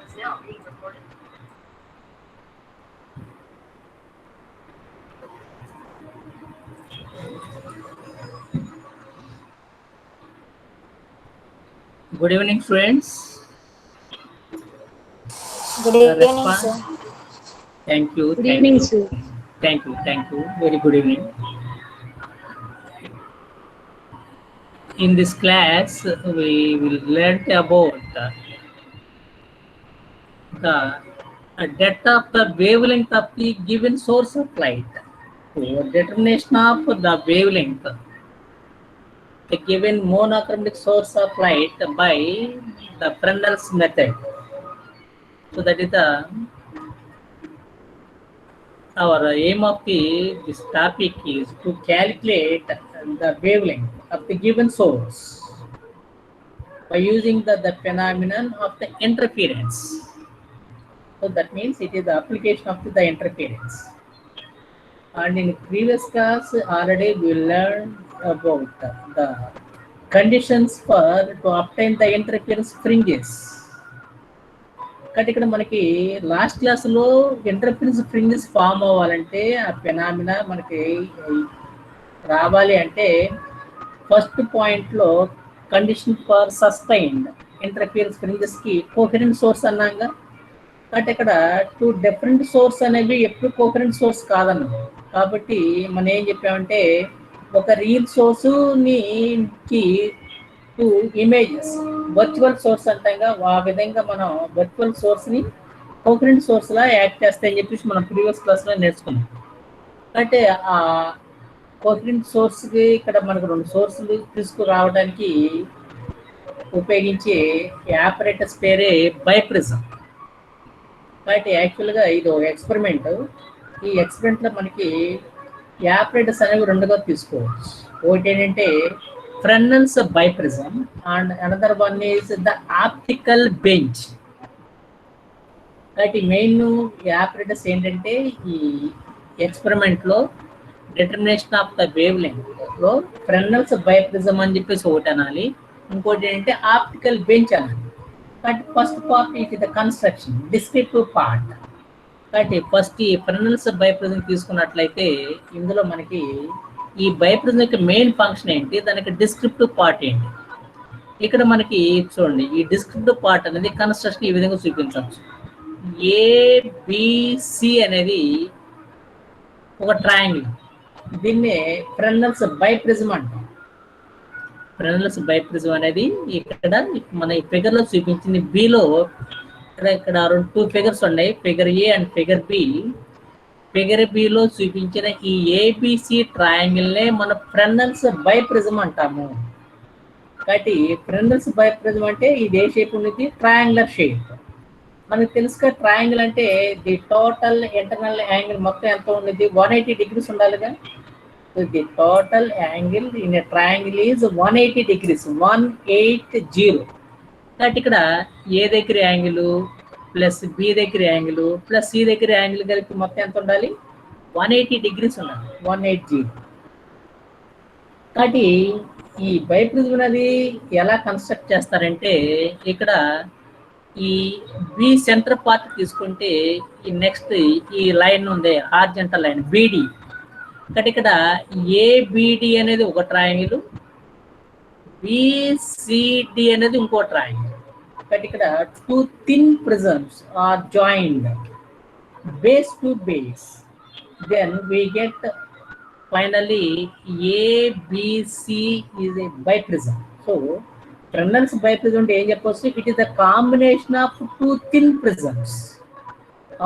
Good evening, friends. Good evening, Response. sir. Thank you. Good Thank evening, you. sir. Thank you. Thank you. Very good evening. In this class, we will learn about the depth of the wavelength of the given source of light. So, determination of the wavelength, the given monochromatic source of light by the Fresnel's method. So that is our aim of this topic is to calculate the wavelength of the given source by using the phenomenon of the interference. So that means it is the application of the interference. And in previous class already we learned about the conditions for to obtain the interference fringes. కాబట్టి ఇక్కడ మనకి last క్లాస్లో interference fringes form అవ్వాలంటే ఆ phenomena మనకి రావాలి అంటే first పాయింట్లో కండిషన్ ఫర్ సస్టైన్డ్ ఇంటర్ఫియరెన్స్ ఫ్రింజెస్కి కోహరెంట్ సోర్స్ అన్నాగా. కాబట్టి ఇక్కడ టూ డిఫరెంట్ సోర్స్ అనేవి ఎప్పుడు కోహరెంట్ సోర్స్ కాదన్నాం. కాబట్టి మనం ఏం చెప్పామంటే ఒక రియల్ సోర్సుకి టూ ఇమేజెస్ వర్చువల్ సోర్స్ అంటాగా, ఆ విధంగా మనం వర్చువల్ సోర్స్ని కోహరెంట్ సోర్స్లా యాక్ట్ చేస్తాయని చెప్పేసి మనం ప్రీవియస్ క్లాస్లో నేర్చుకున్నాం. అంటే ఆ కోహరెంట్ సోర్స్కి ఇక్కడ మనకు రెండు సోర్సులు తీసుకురావడానికి ఉపయోగించే ఆపరేటర్స్ పేరే బైప్రిజం. కాబట్టి యాక్చువల్గా ఇది ఒక ఎక్స్పెరిమెంట్. ఈ ఎక్స్పెరిమెంట్లో మనకి ఆపరేటర్స్ అనేవి రెండుగా తీసుకోవచ్చు. ఒకటి ఏంటంటే Fresnel's biprism and another one is the optical bench. కాబట్టి మెయిన్ ఆపరేటర్స్ ఏంటంటే ఈ ఎక్స్పెరిమెంట్లో డిటర్మినేషన్ ఆఫ్ ద వేవ్ లెంగ్త్లో Fresnel's biprism అని చెప్పేసి ఒకటి అనాలి, ఇంకోటి ఏంటంటే ఆప్టికల్ బెంచ్ అనాలి. కాబట్టి ఫస్ట్ పార్ట్ ఇది ద కన్స్ట్రక్షన్ డిస్క్రిప్టివ్ పార్ట్. కాబట్టి ఫస్ట్ ఈ Fresnel's biprism తీసుకున్నట్లయితే ఇందులో మనకి ఈ బైప్రిజం యొక్క మెయిన్ ఫంక్షన్ ఏంటి, దానికి డిస్క్రిప్టివ్ పార్ట్ ఏంటి. ఇక్కడ మనకి చూడండి ఈ డిస్క్రిప్టివ్ పార్ట్ అనేది కన్స్ట్రక్షన్ ఈ విధంగా చూపించవచ్చు. ఏబిసి అనేది ఒక ట్రయాంగిల్, దీన్ని Fresnel's biprism అంటాం. Fresnel's biprism అనేది ఇక్కడ మన ఈ ఫిగర్లో చూపించింది బిలో ఇక్కడ టూ ఫిగర్స్ ఉన్నాయి, figure A and figure B. Figure below చూపించిన ఈ ఏబిసి ట్రయాంగిల్నే మన Fresnel's biprism అంటాము. కాబట్టి Fresnel's biprism అంటే ఇది ఏ షేప్ ఉన్నది, ట్రయాంగులర్ షేప్. మనకు తెలుసుగా ట్రయాంగిల్ అంటే ది టోటల్ ఇంటర్నల్ యాంగిల్ మొత్తం ఎంత ఉన్నది, 180 degrees ఉండాలిగా. So the total angle in a triangle is 180 degrees, 180. కాబట్టి ఇక్కడ ఏ దగ్గర యాంగిల్ ప్లస్ బి దగ్గర యాంగిల్ ప్లస్ సి దగ్గర యాంగిల్ కలిపి మొత్తం ఎంత ఉండాలి, 180 degrees ఉండాలి, 180. కాబట్టి ఈ బైప్రిజం అనేది ఎలా కన్స్ట్రక్ట్ చేస్తారంటే ఇక్కడ ఈ బి సెంటర్ పార్ట్ తీసుకుంటే ఈ నెక్స్ట్ ఈ లైన్ ఉంది హార్జెంటల్ లైన్ బీడి. కాబట్టి ఇక్కడ ఏబిడి అనేది ఒక ట్రయాంగిల్, బిసిడి అనేది ఇంకో ట్రయాంగిల్. కాబట్టి ఇక్కడ two thin prisms are joined base to base, then we get finally ABC is a biprism. So Fresnel's biprism అంటే ఏం చెప్పొచ్చు, it is a combination of two thin prisms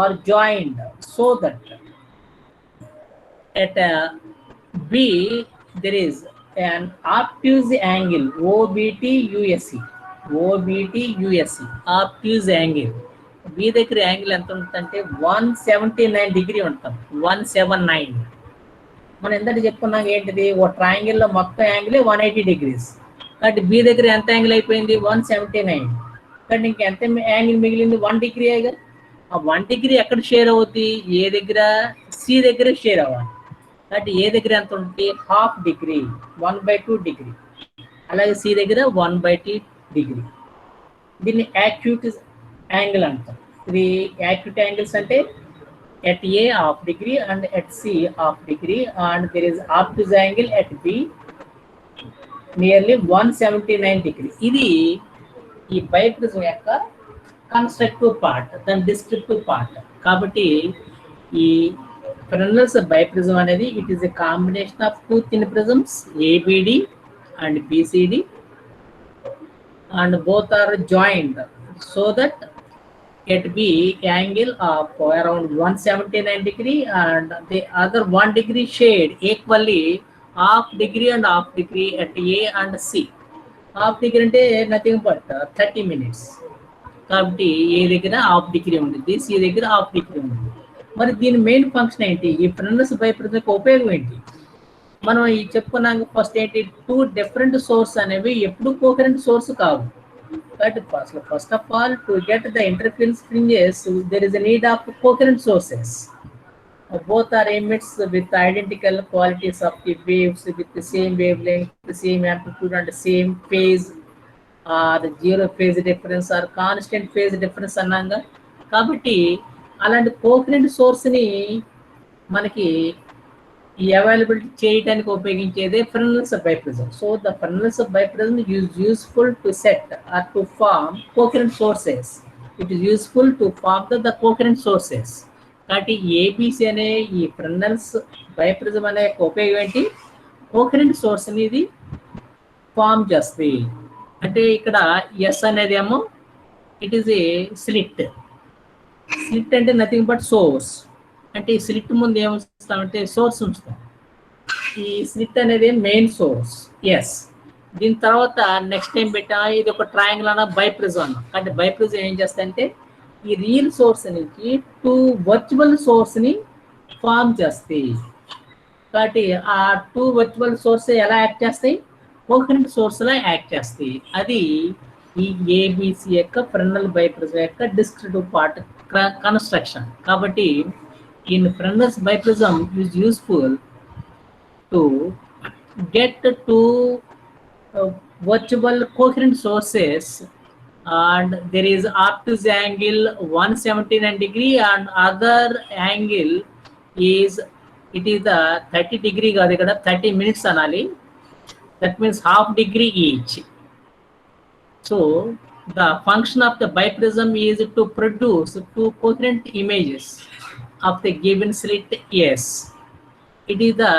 are joined so that at B there is an obtuse angle OBT-USE. obtuse angle. B దగ్గర angle ఎంత ఉంటుందంటే 179 degree ఉంటాం, 179. మనం ఎంత చెప్పుకున్నాం ఏంటిది, ఓ ట్రయాంగిల్లో మొత్తం యాంగిల్ 180 degrees. కాబట్టి బి దగ్గర ఎంత యాంగిల్ అయిపోయింది, 179. కాబట్టి ఇంక ఎంత యాంగిల్ మిగిలింది, 1 degree. ఆ 1 degree ఎక్కడ షేర్ అవుతుంది, ఏ దగ్గర, సి దగ్గర షేర్ అవ్వాలి. కాబట్టి ఏ దగ్గర ఎంత ఉంటుంది, 1/2 degree, 1/2 degree. అలాగే సి దగ్గర 1/2 degree. దీన్ని యాంగిల్ అంటాం. ఇది యాక్యూట్ యాంగిల్స్ అంటే at A half degree and at C half degree, and there is obtuse angle at B nearly 179 degree. ఇది ఈ బైప్రిజం యొక్క కన్స్ట్రక్టివ్ పార్ట్, దాని డిస్క్రిప్టివ్ పార్ట్. కాబట్టి ఈ ఫ్రెనెల్స్ బైప్రిజం అనేది it is a combination of two thin prisms ABD and BCD, and both are joined so that at B angle of around 179 degree and the other 1 degree shade equally half degree and half degree at A and C. Half degree అంటే nothing but 30 minutes. కాబట్టి ఏ దగ్గర half degree ఉంది, C దగ్గర half degree ఉంది. మరి దీని main function ఏంటి, ఈ ఫ్రెనెల్స్ బైప్రిజం యొక్క ఉపయోగం ఏంటి? మనం ఈ చెప్పుకున్నాక ఫస్ట్ ఏంటి, టూ డిఫరెంట్ సోర్స్ అనేవి ఎప్పుడు కోహరెంట్ సోర్స్ కావు. But first of all, to get the interference fringes, there is a need of coherent sources. Both are emits with identical qualities of the waves, with the same wavelength, the same amplitude, and the same phase, the zero phase difference or constant phase difference అన్నాగా. కాబట్టి అలాంటి coherent సోర్స్ని మనకి ఈ availability చేయడానికి ఉపయోగించేదే Fresnel's biprism. So the Fresnel's biprism is useful to set or to form coherent sources. It is useful to form the coherent sources. కాబట్టి A B C అనే ఈ ఫ్రెనెల్స్ బైప్రిజం అనే ఉపయోగం ఏంటి, కోహరెంట్ సోర్స్ అనేది ఫార్మ్ చేస్తాయి. అంటే ఇక్కడ ఎస్ అనేది ఏమో it is a slit. Slit అంటే నథింగ్ బట్ సోర్స్. అంటే ఈ స్లిట్ ముందు ఏముంచుతామంటే సోర్స్ ఉంచుతాం. ఈ స్లిట్ అనేది మెయిన్ సోర్స్. ఎస్, దీని తర్వాత నెక్స్ట్ ఏం పెట్టా, ఇది ఒక ట్రయాంగిల్ అన్న బైప్రిజం అన్న. అంటే బైప్రిజం ఏం చేస్తాయంటే ఈ రియల్ సోర్స్ నుంచి టూ వర్చువల్ సోర్స్ని ఫార్మ్ చేస్తాయి. కాబట్టి ఆ టూ వర్చువల్ సోర్స్ ఎలా యాక్ట్ చేస్తాయి, కోహరెంట్ సోర్స్లా యాక్ట్ చేస్తాయి. అది ఈ ఏబిసి యొక్క ఫ్రెనెల్ బైప్రిజం యొక్క డిస్క్రిప్టివ్ పార్ట్ కన్స్ట్రక్షన్. కాబట్టి in Fresnel's biprism is useful to get two virtual coherent sources, and there is obtuse angle 179 degree and other angle is it is the 30 degree కాదు, ఇక్కడ 30 minutes అనాలి. That means half degree each. So the function of the biprism is to produce two coherent images of the given slit. Yes, it is the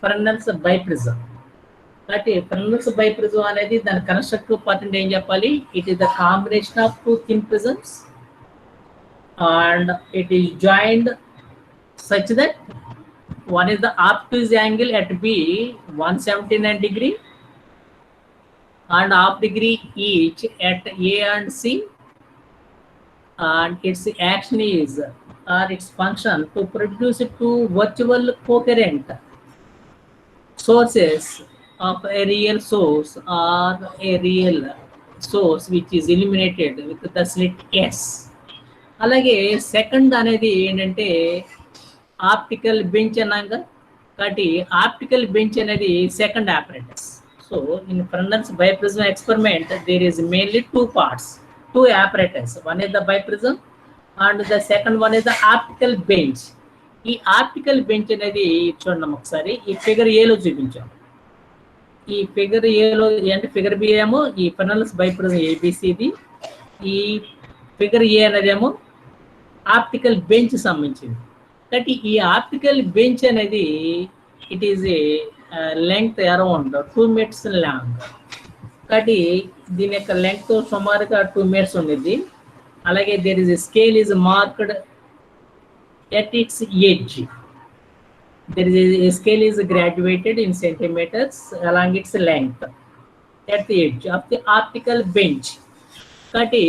Fresnel's biprism. But Fresnel's biprism అనేది దాని constructive part అంటే ఏం చెప్పాలి, it is the combination of two thin prisms and it is joined such that one is the obtuse angle at B 179 degree and half degree each at A and C, and its action is or its function to produce two virtual coherent sources of a real source or a real source which is illuminated with the slit S. అలాగే second అనేది ఏంటంటే optical bench అన్నాక. కాబట్టి optical bench అనేది second apparatus. So in Fresnel's biprism experiment there is mainly two parts, two apparatus. One is the biprism and the second one is the optical bench. ఈ optical bench అనేది చూడండి ఒకసారి, ఈ figure ఏలో చూపించాం. ఈ figure ఏలో అంటే ఫిగర్ బి ఏమో ఈ Fresnel's biprism ఏబిసిది, ఈ ఫిగర్ ఏ అనేది ఏమో ఆప్టికల్ బెంచ్ సంబంధించింది. కాబట్టి ఈ ఆప్టికల్ బెంచ్ అనేది it is a length around 2 meters long. కాబట్టి దీని యొక్క లెంగ్త్ సుమారుగా 2 meters ఉండేది. అలాగే there is a scale is marked at its edge. There is a scale is graduated in centimeters along its length at the edge of the optical bench. కాబట్టి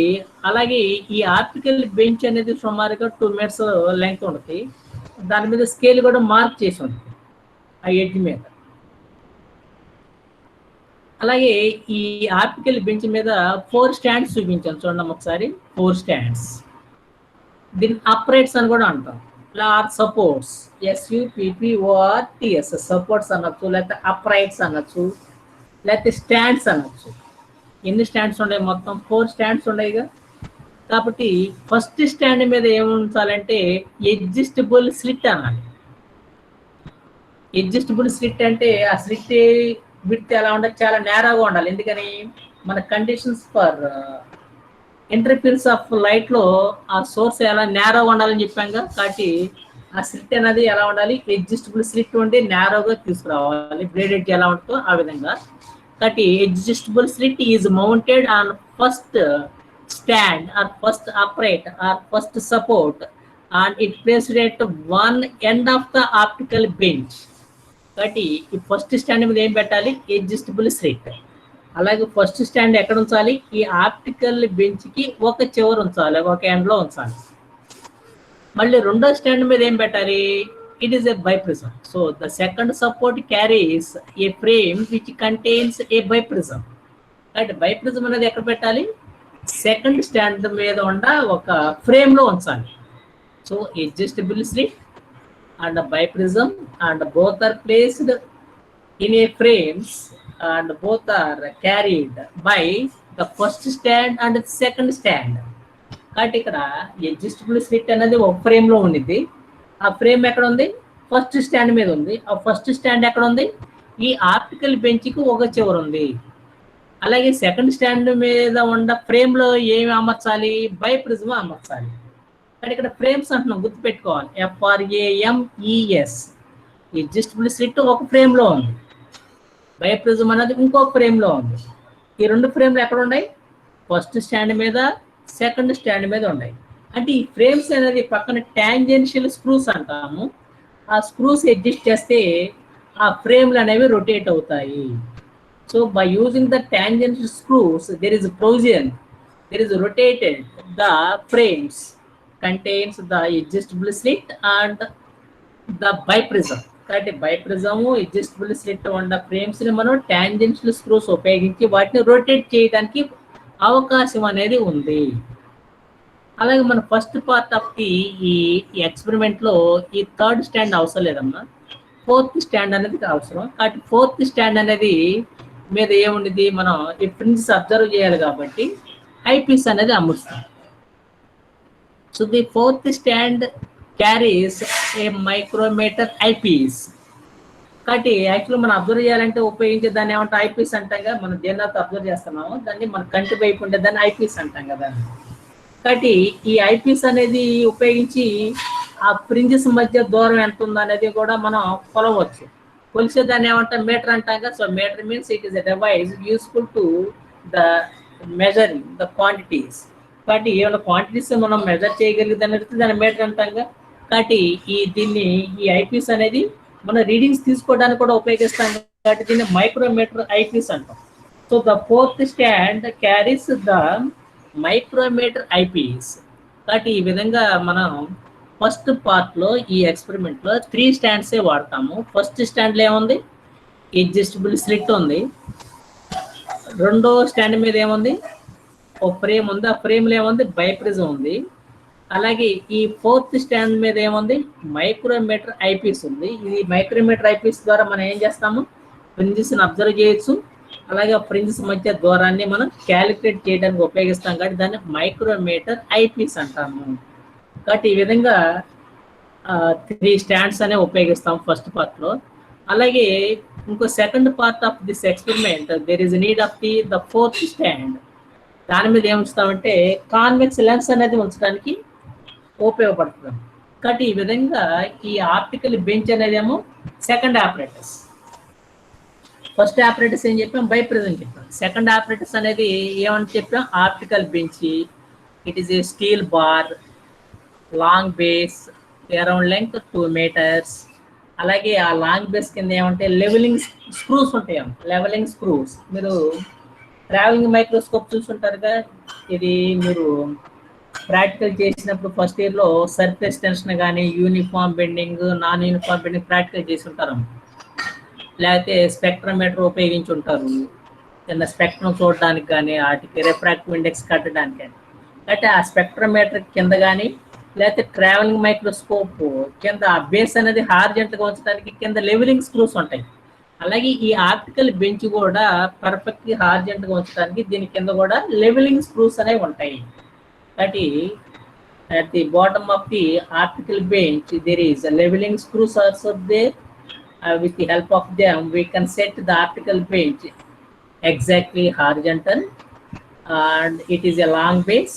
అలాగే ఈ optical bench అనేది సుమారుగా 2 meters length ఉంటుంది. దాని మీద scale కూడా mark చేసి ఉంటుంది ఆ ఎడ్జ్ మీద. అలాగే ఈ ఆప్టికల్ బెంచ్ మీద 4 stands చూపించాను చూడండి ఒకసారి. 4 stands. దీన్ని అప్రైట్స్ అని కూడా అంటాం. ఆర్ సపోర్ట్స్, SUPPORTS, సపోర్ట్స్ అనొచ్చు, లేకపోతే అప్రైట్స్ అనొచ్చు, లేకపోతే స్టాండ్స్ అనొచ్చు. ఎన్ని స్టాండ్స్ ఉన్నాయి మొత్తం? 4 stands ఉన్నాయిగా. కాబట్టి ఫస్ట్ స్టాండ్ మీద ఏముంచాలంటే అడ్జస్టబుల్ స్లిట్ అనాలి. అడ్జస్టబుల్ స్లిట్ అంటే ఆ స్లిట్ విడ్త్ ఎలా ఉండాలి, చాలా నేరాగా ఉండాలి. ఎందుకని మన conditions for interference of light లో ఆ సోర్స్ ఎలా నేరోగా ఉండాలని చెప్పాక, కాబట్టి ఆ స్లిట్ అనేది ఎలా ఉండాలి, అడ్జస్టబుల్ స్లిట్ ఉండి నేరోగా తీసుకురావాలి. బ్లేడ్ ఎలా ఉంటుందో ఆ విధంగా. కాబట్టి adjustable slit is mounted on first stand or first upright or first support and it placed at one end of the optical bench. కాబట్టి ఈ ఫస్ట్ స్టాండ్ మీద ఏం పెట్టాలి, అడ్జస్టబుల్ స్లిట్. అలాగే ఫస్ట్ స్టాండ్ ఎక్కడ ఉంచాలి, ఈ ఆప్టికల్ బెంచ్ కి ఒక చివర ఉంచాలి, ఒక ఎండ్ లో ఉంచాలి. మళ్ళీ రెండో స్టాండ్ మీద ఏం పెట్టాలి, it is a biprism. So the second support carries A frame which contains A biprism. అంటే బైప్రిజం అనేది ఎక్కడ పెట్టాలి, సెకండ్ స్టాండ్ మీద ఉన్న ఒక ఫ్రేమ్ లో ఉంచాలి. So adjustable slit and biprism and both are placed in a frames and both are carried by the first stand and the second stand. కాబట్టి ఇక్కడ అడ్జస్టబుల్ స్లిట్ అనేది ఒక ఫ్రేమ్ లో ఉండిద్ది. ఆ ఫ్రేమ్ ఎక్కడ ఉంది, ఫస్ట్ స్టాండ్ మీద ఉంది. ఆ ఫస్ట్ స్టాండ్ ఎక్కడ ఉంది, ఈ ఆప్టికల్ బెంచ్ కి ఒక చివర ఉంది. అలాగే సెకండ్ స్టాండ్ మీద ఉన్న ఫ్రేమ్ లో ఏమి అమర్చాలి, బైప్రిజం అమర్చాలి. కానీ ఇక్కడ ఫ్రేమ్స్ అంటున్నాం, గుర్తుపెట్టుకోవాలి, FRAMES. అడ్జస్టబుల్ స్లిట్ ఒక ఫ్రేమ్ లో ఉంది, బైప్రిజం అనేది ఇంకొక ఫ్రేమ్ లో ఉంది. ఈ రెండు ఫ్రేమ్లు ఎక్కడ ఉన్నాయి, ఫస్ట్ స్టాండ్ మీద, సెకండ్ స్టాండ్ మీద ఉన్నాయి. అంటే ఈ ఫ్రేమ్స్ అనేది పక్కన టాంజెన్షియల్ స్క్రూస్ అంటాము. ఆ స్క్రూస్ అడ్జస్ట్ చేస్తే ఆ ఫ్రేమ్లు అనేవి రొటేట్ అవుతాయి. So by using the tangential screws there is rotated the frames contains the adjustable slit and the biprism. కాబట్టి బైప్రిజం, అడ్జస్టబుల్ స్లిట్ ఉన్న ఫ్రేమ్స్ ని మనం టాంజెన్షియల్ స్క్రూస్ ఉపయోగించి వాటిని రొటేట్ చేయడానికి అవకాశం అనేది ఉంది. అలాగే మన ఫస్ట్ పార్ట్ ఆఫ్ ఈ ఎక్స్పెరిమెంట్ లో ఈ థర్డ్ స్టాండ్ అవసరం లేదమ్మా, ఫోర్త్ స్టాండ్ అనేది అవసరం. కాబట్టి ఫోర్త్ స్టాండ్ అనేది మీద ఏముండేది, మనం ఈ ఫ్రింజెస్ అబ్జర్వ్ చేయాలి కాబట్టి ఐపీస్ అనేది అమర్స్తాం. So the fourth stand carries a micrometer eyepiece. కాబట్టి యాక్చువల్లీ మనం అబ్జర్వ్ చేయాలంటే ఉపయోగించే దాన్ని ఏమంటే ఐపీస్ అంటాం కదా. మనం దేనితో అబ్జర్వ్ చేస్తున్నాము దాన్ని మన కంటి వైపు ఉండే దాన్ని ఐపీస్ అంటాం కదా. కాబట్టి ఈ ఐపీస్ అనేది ఉపయోగించి ఆ ఫ్రింజెస్ మధ్య దూరం ఎంత ఉంది అనేది కూడా మనం కొలవచ్చు. కొలిసే దాన్ని ఏమంటాం, మీటర్ అంటాం కదా. So meter means it is a device useful to the measuring the quantities. కాబట్టి ఏమైనా క్వాంటిటీస్ మనం మెజర్ చేయగలిగితే దాన్ని మీటర్ అంటాం కదా. కాబట్టి ఈ ఐపీస్ అనేది మన రీడింగ్స్ తీసుకోవడానికి కూడా ఉపయోగిస్తాం కాబట్టి దీన్ని మైక్రోమీటర్ ఐపీస్ అంటాం. So the fourth stand carries the micrometer eyepiece. కాబట్టి ఈ విధంగా మనం ఫస్ట్ పార్ట్ లో ఈ ఎక్స్పెరిమెంట్ లో 3 స్టాండ్సే వాడతాము. ఫస్ట్ స్టాండ్ లో ఏముంది, అడ్జస్టబుల్ స్లిట్ ఉంది. రెండో స్టాండ్ మీద ఏముంది, ఒక ఫ్రేమ్ ఉంది. ఆ ఫ్రేమ్ లో ఏముంది, బైప్రిజం ఉంది. అలాగే ఈ ఫోర్త్ స్టాండ్ మీద ఏముంది, మైక్రోమీటర్ ఐపీస్ ఉంది. ఇది మైక్రోమీటర్ ఐపీస్ ద్వారా మనం ఏం చేస్తాము, ఫ్రింజెస్ అబ్జర్వ్ చేయొచ్చు. అలాగే ఆ ఫ్రింజెస్ మధ్య దూరాన్ని మనం క్యాలిక్యులేట్ చేయడానికి ఉపయోగిస్తాం కాబట్టి దాన్ని మైక్రోమీటర్ ఐపీస్ అంటాము. కాబట్టి ఈ విధంగా 3 స్టాండ్స్ అనే ఉపయోగిస్తాం ఫస్ట్ పార్ట్ లో. అలాగే ఇంకో second part of this experiment there is need of the fourth stand. దాని మీద ఏం ఉంచుతామంటే కాన్వెక్స్ లెన్స్ అనేది ఉంచడానికి ఉపయోగపడుతుంది. కాబట్టి ఈ విధంగా ఈ ఆప్టికల్ బెంచ్ అనేది ఏమో సెకండ్ ఆపరేటర్స్. ఫస్ట్ ఆపరేటర్స్ ఏం చెప్పాం, బైప్రిజం చెప్పాం. సెకండ్ ఆపరేటర్స్ అనేది ఏమని చెప్పాం, optical bench. It is a steel bar, long base, around length 2 meters. అలాగే ఆ లాంగ్ బేస్ కింద ఏమంటే లెవెలింగ్ స్క్రూస్ ఉంటాయి. లెవెలింగ్ స్క్రూస్ మీరు ట్రావెలింగ్ మైక్రోస్కోప్ చూస్తుంటారుగా. ఇది మీరు ప్రాక్టికల్ చేసినప్పుడు ఫస్ట్ ఇయర్ లో సర్ఫేస్ టెన్షన్ కానీ uniform bending, non uniform bending practical చేసి ఉంటారు. లేకపోతే స్పెక్ట్రోమీటర్ ఉపయోగించి ఉంటారు చిన్న స్పెక్ట్రం చూడడానికి కానీ వాటికి రిఫ్రాక్టివ్ ఇండెక్స్ కట్టడానికి కానీ. అయితే ఆ స్పెక్ట్రోమీటర్ కింద కానీ లేకపోతే ట్రావెలింగ్ మైక్రోస్కోప్ కింద ఆ బేస్ అనేది హార్జెంట్గా ఉంచడానికి కింద లెవెలింగ్ స్క్రూస్ ఉంటాయి. అలాగే ఈ ఆప్టికల్ బెంచ్ కూడా పర్ఫెక్ట్గా హార్జెంట్గా ఉంచడానికి దీని కింద కూడా లెవెలింగ్ స్క్రూస్ అనేవి ఉంటాయి. That is, at the bottom of the optical bench, there is a leveling screws also there. With the help of them, we can set the optical bench exactly horizontal, and it is a long base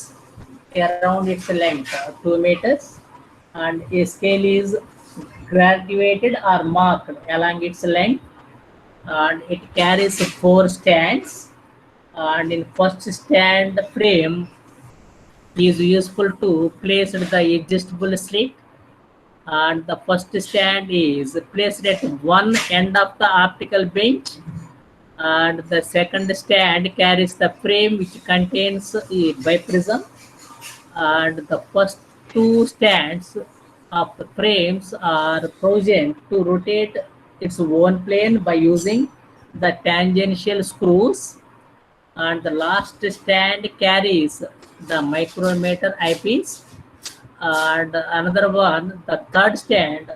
around its length 2 meters, and a scale is graduated or marked along its length, and it carries 4 stands, and in first stand frame is useful to place the adjustable slit, and the first stand is placed at one end of the optical bench, and the second stand carries the frame which contains a biprism, and the first 2 stands of the frames are chosen to rotate its own plane by using the tangential screws, and the last stand carries the micrometer eyepiece, and another one, the third stand,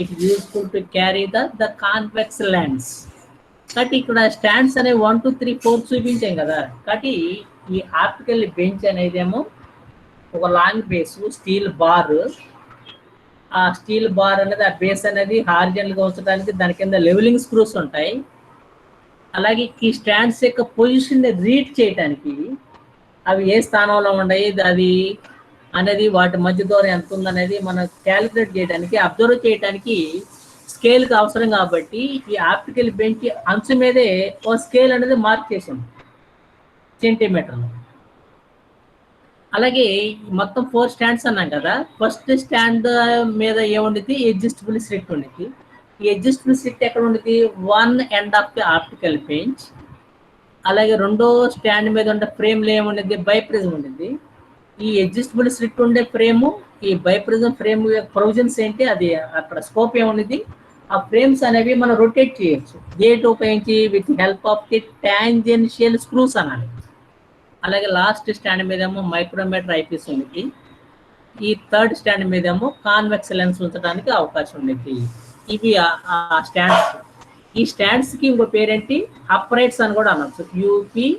it is useful to carry the convex lens. కాబట్టి ఇక్కడ stands అనేవి 1 2 3 4 చూపించాం కదా. కాబట్టి ఈ optical bench అనేదేమో ఒక long base steel bar, ఆ steel bar అనేది ఆ బేస్ అనేది హారిజంటల్గా ఉంచడానికి దాని కింద లెవెలింగ్ స్క్రూస్ ఉంటాయి. అలాగే ఈ స్టాండ్స్ యొక్క పొజిషన్ రీడ్ చేయడానికి అవి ఏ స్థానంలో ఉన్నాయి అది అనేది వాటి మధ్య దూరం ఎంత ఉందనేది మనం క్యాలిక్యులేట్ చేయడానికి, అబ్జర్వ్ చేయడానికి స్కేల్కి అవసరం. కాబట్టి ఈ ఆప్టికల్ బెంచ్ అంచు మీదే ఓ స్కేల్ అనేది మార్క్ చేసి ఉంది సెంటీమీటర్లో. అలాగే మొత్తం 4 స్టాండ్స్ అన్నాం కదా. ఫస్ట్ స్టాండ్ మీద ఏముండిద్ది, అడ్జస్టబుల్ స్లిట్ ఉండిద్ది. ఈ అడ్జస్టబుల్ స్లిట్ ఎక్కడ ఉండిద్ది, one end of the optical bench. అలాగే రెండో స్టాండ్ మీద ఉండే ఫ్రేమ్లో ఏముండిద్ది, బైప్రిజం ఉండిద్ది. ఈ అడ్జస్టబుల్ స్లిట్ ఉండే ఫ్రేము, ఈ బైప్రిజం ఫ్రేమ్ ప్రొవిజన్స్ ఏంటి, అది అక్కడ స్కోప్ ఏముండిద్ది, ఆ ఫ్రేమ్స్ అనేవి మనం రొటేట్ చేయొచ్చు. గేట్ ఉపయోగించి with help of the tangential screws అనాలి. అలాగే లాస్ట్ స్టాండ్ మీదేమో మైక్రోమీటర్ ఐపీస్ ఉంది. ఈ థర్డ్ స్టాండ్ మీదేమో కాన్వెక్స్ లెన్స్ ఉంచడానికి అవకాశం ఉంది. ఇవి ఆ స్టాండ్స్. ఈ స్టాండ్స్కి ఇంకో పేరేంటి, అప్రైట్స్ అని కూడా అనొచ్చు. UPRIGHTS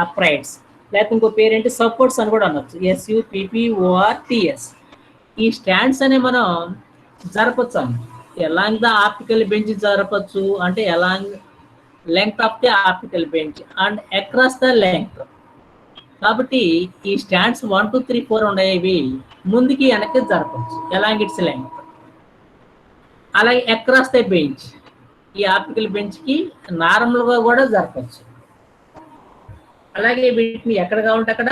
అప్రైట్స్. లేకపోతే ఇంకో పేరేంటి, సపోర్ట్స్ అని కూడా అనొచ్చు. SUPPORTS. ఈ స్టాండ్స్ అనే మనం జరపచ్చు. ఎలాంగ్ ద ఆప్టికల్ బెంచ్ జరపచ్చు అంటే along length of the optical bench and across the length. కాబట్టి ఈ స్టాండ్స్ 1 2 3 4 ఉండేవి ముందుకి వెనక్కి జరపచ్చు ఎలాంగ్ ఇట్స్ లెంగ్త్. అలాగే అక్రాస్ ద బెంచ్, ఈ ఆప్టికల్ బెంచ్కి నార్మల్గా కూడా జరపచ్చు. అలాగే వీటిని ఎక్కడ కావాలంటే అక్కడ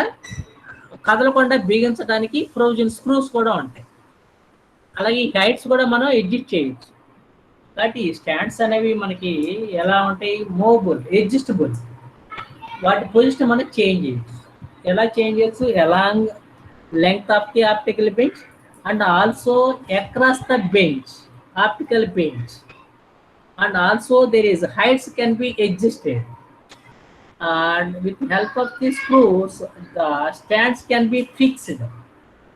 కదలకుండా బిగించడానికి ప్రొవిజన్ స్క్రూస్ కూడా ఉంటాయి. అలాగే ఈ హైట్స్ కూడా మనం అడ్జస్ట్ చేయొచ్చు. కాబట్టి ఈ స్టాండ్స్ అనేవి మనకి ఎలా ఉంటాయి, మూవబుల్, అడ్జస్టబుల్. వాటి పొజిషన్ మనం చేంజ్ చేయొచ్చు. ఎలా చేంజ్ చేయొచ్చు, along length of the optical bench and also across the bench optical bench, and also there is heights can be adjusted, and with help of the screws the stands can be fixed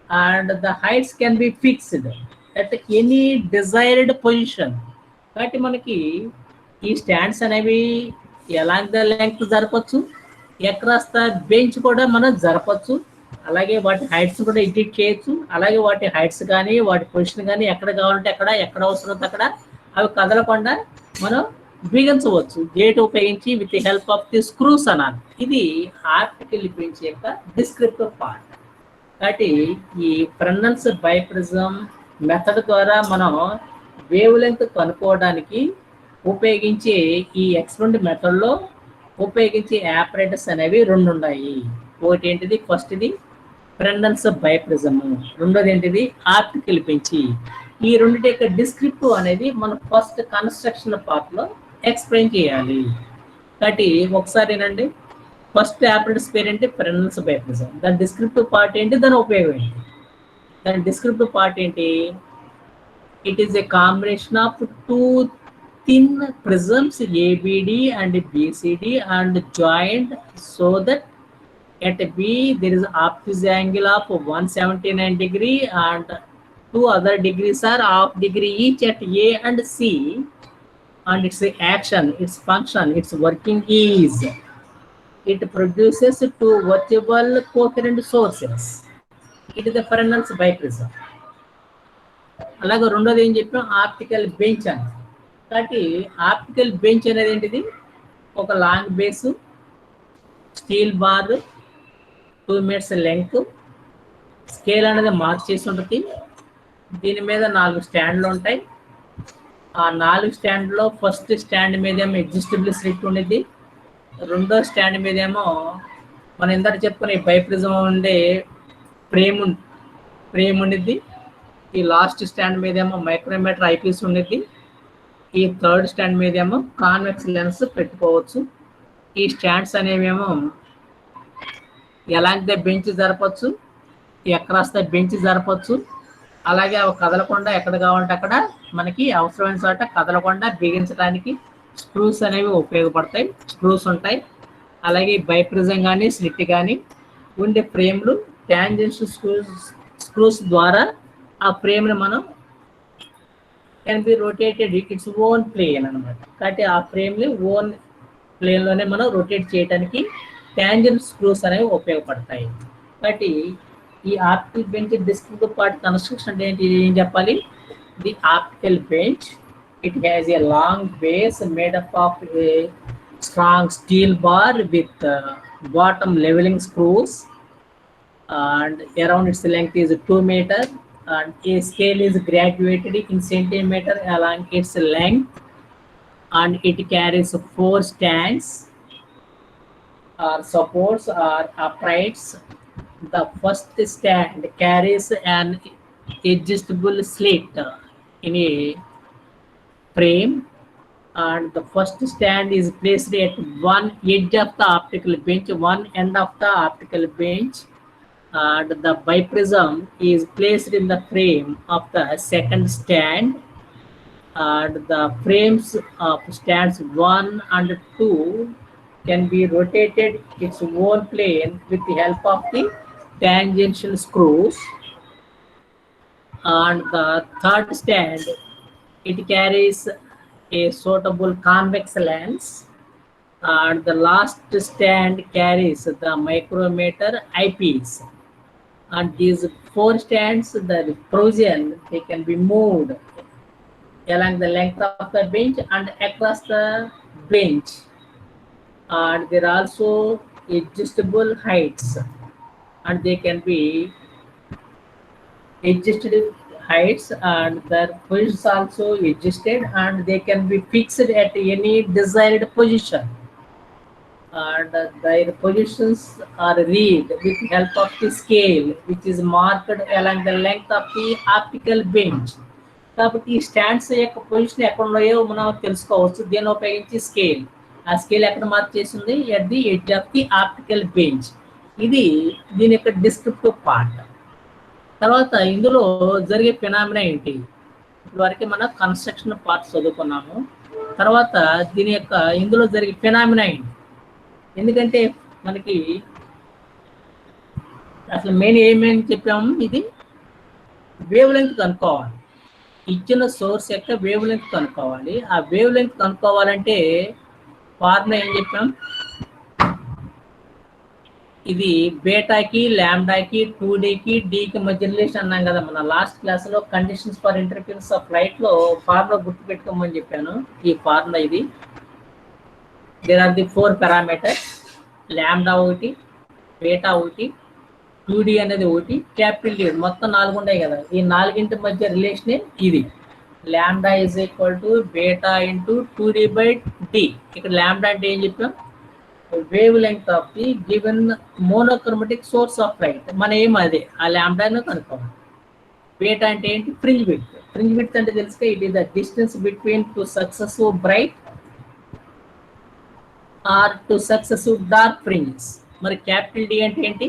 and the heights can be fixed at any desired position. కాబట్టి మనకి ఈ stands అనేవి along the length జరపచ్చు, across the bench కూడా మనం జరపచ్చు. అలాగే వాటి heights కూడా ఎడిట్ చేయొచ్చు. అలాగే వాటి హైట్స్ కానీ వాటి పొజిషన్ కానీ ఎక్కడ కావాలంటే అక్కడ, ఎక్కడ అవసరం అక్కడ అవి కదలకుండా మనం బిగించవచ్చు గేట్ ఉపయోగించి with help of the screws అనాలి. ఇది ఆప్టికల్ బెంచ్ యొక్క డిస్క్రిప్టివ్ పార్ట్. కాబట్టి ఈ ఫ్రెనెల్స్ బైప్రిజం మెథడ్ ద్వారా మనం వేవ్ లెంగ్త్ కనుక్కోవడానికి ఉపయోగించే ఈ ఎక్స్పెరిమెంట్ మెథడ్లో ఉపయోగించే ఆపరేటర్స్ అనేవి 2 ఉన్నాయి. ఒకటి ఏంటిది, ఫస్ట్ది ఫ్రెనెల్స్ బైప్రిజము, రెండోది ఏంటిది ఆప్టికల్ బెంచ్. ఈ రెండింటి యొక్క డిస్క్రిప్టివ్ అనేది మనం ఫస్ట్ కన్స్ట్రక్షన్ పార్ట్లో ఎక్స్ప్లెయిన్ చేయాలి. కాబట్టి ఒకసారి ఏనండి, ఫస్ట్ ఆపరేటర్స్ పేరు ఏంటి, ఫ్రెనెల్స్ బైప్రిజం. దాని డిస్క్రిప్టివ్ పార్ట్ ఏంటి, దాని ఉపయోగం ఏంటి. దాని డిస్క్రిప్టివ్ పార్ట్ ఏంటి, it is a combination of 2 thin prisms ABD and BCD and joined so that at B there is obtuse angle of 179 degree and 2 other degrees are half degree each at A and C, and its action, its function, its working is it produces two virtual coherent sources. It is the Fresnel's biprism. అలాగే రెండోది ఏం చెప్పాం, optical bench అని. కాబట్టి optical bench అనేది ఏంటిది, ఒక long base, steel bar, 2 meters length, scale అనేది మార్క్ చేసి ఉంటుంది. దీని మీద 4 స్టాండ్లు ఉంటాయి. ఆ 4 స్టాండ్లో ఫస్ట్ స్టాండ్ మీద ఏమో అడ్జస్టబుల్ స్లిట్ ఉండేది, రెండో స్టాండ్ మీద ఏమో మనం ఇందాక చెప్పుకునే బైప్రిజం ఉండే ఫ్రేమ్ ఉండిద్ది. ఈ లాస్ట్ స్టాండ్ మీద ఏమో మైక్రోమీటర్ ఐపీస్ ఉండేది. ఈ థర్డ్ స్టాండ్ మీద ఏమో కాన్వెక్స్ లెన్స్ పెట్టుకోవచ్చు. ఈ స్టాండ్స్ అనేవేమో ఎలాంటి బెంచ్ జరపచ్చు, ఎక్రాస్ ద బెంచ్ జరపచ్చు. అలాగే అవి కదలకుండా ఎక్కడ కావాలంటే అక్కడ మనకి అవసరమైన చోట కదలకుండా బిగించడానికి స్క్రూస్ అనేవి ఉపయోగపడతాయి, స్క్రూస్ ఉంటాయి. అలాగే బైప్రిజం కానీ స్లిట్ కానీ ఉండే ఫ్రేమ్లు ట్యాంజెన్షియల్ స్క్రూస్ ద్వారా ఆ ఫ్రేమ్ని మనం can be rotated its own plane అనమాట. కాబట్టి ఆ ఫ్రేమ్ని ఓన్ ప్లేన్లోనే మనం రొటేట్ చేయడానికి ట్యాంజెంట్ స్క్రూస్ అనేవి ఉపయోగపడతాయి. కాబట్టి ఈ ఆప్టికల్ బెంచ్ డిస్క్తో పాటు కన్స్ట్రక్షన్ అంటే ఏంటి, ఏం చెప్పాలి, the optical bench it has a long base made up of a strong steel bar with bottom levelling screws and around its length is 2 meters, and a scale is graduated in centimeter along its length, and it carries 4 stands or supports or uprights. The first stand carries an adjustable slit in a frame, and the first stand is placed at one edge of the optical bench, one end of the optical bench, and the biprism is placed in the frame of the second stand, and the frames of stands 1 and 2 can be rotated its own plane with the help of the tangential screws. And the third stand, it carries a suitable convex lens, and the last stand carries the micrometer eyepiece. And these 4 stands, the provision, they can be moved along the length of the bench and across the bench. And there are also adjustable heights, and they can be adjusted heights, and their positions also adjusted, and they can be fixed at any desired position. And their positions are read with help of the scale which is marked along the length of the optical bench. కాబట్టి ఈ stands యొక్క position ఎక్కడ ఉన్నాయో మనం తెలుసుకోవచ్చు దీన్ని ఉపయోగించి scale. ఆ స్కేల్ ఎక్కడ మార్క్ చేసింది, at the edge of the optical bench. ఇది దీని యొక్క డిస్క్రిప్టివ్ పార్ట్. తర్వాత ఇందులో జరిగే ఫినామినా ఏంటి, ఇప్పటివరకు మనం కన్స్ట్రక్షన్ పార్ట్ చదువుకున్నాము. తర్వాత దీని యొక్క ఇందులో జరిగే ఫినామినా ఏంటి, ఎందుకంటే మనకి అసలు మెయిన్ ఏమేమి చెప్పాము, ఇది వేవ్ లెంగ్త్ కనుక్కోవాలి, ఇచ్చిన సోర్స్ యొక్క వేవ్ లెంగ్త్ కనుక్కోవాలి. ఆ వేవ్ లెంగ్త్ కనుక్కోవాలంటే ఫార్ములా ఏం చెప్పాం, ఇది బేటాకి ల్యాండాకి 2Dకి Dకి మధ్య రిలేషన్ అన్నాం కదా మన లాస్ట్ క్లాస్లో. కండిషన్స్ ఫర్ ఇంటర్ఫిరెన్స్ ఆఫ్ లైట్లో ఫార్ములా గుర్తుపెట్టుకోమని చెప్పాను. ఈ ఫార్ములా ఇది, there are the 4 parameters, lambda ఒకటి, బేటా ఒకటి, 2D అనేది ఒకటి, క్యాపిటల్ D మొత్తం 4 ఉంటాయి కదా. ఈ 4ంటి మధ్య రిలేషనే ఇది. Lambda is equal to beta into 2D/D. ఇక్కడ లాంబ్డా అంటే ఏం చెప్పాం, wave length of the given monochromatic source of light. మన ఏం అదే ఆ లాంబ్డాను కనుక్కోవాలి. బేటా అంటే ఏంటి, ఫ్రింజ్ విడ్త్. ఫ్రింజ్ విడ్త్ అంటే తెలుసుగా, it is the distance between 2 successive bright or 2 successive dark fringes. మరి క్యాపిటల్ డి అంటే ఏంటి,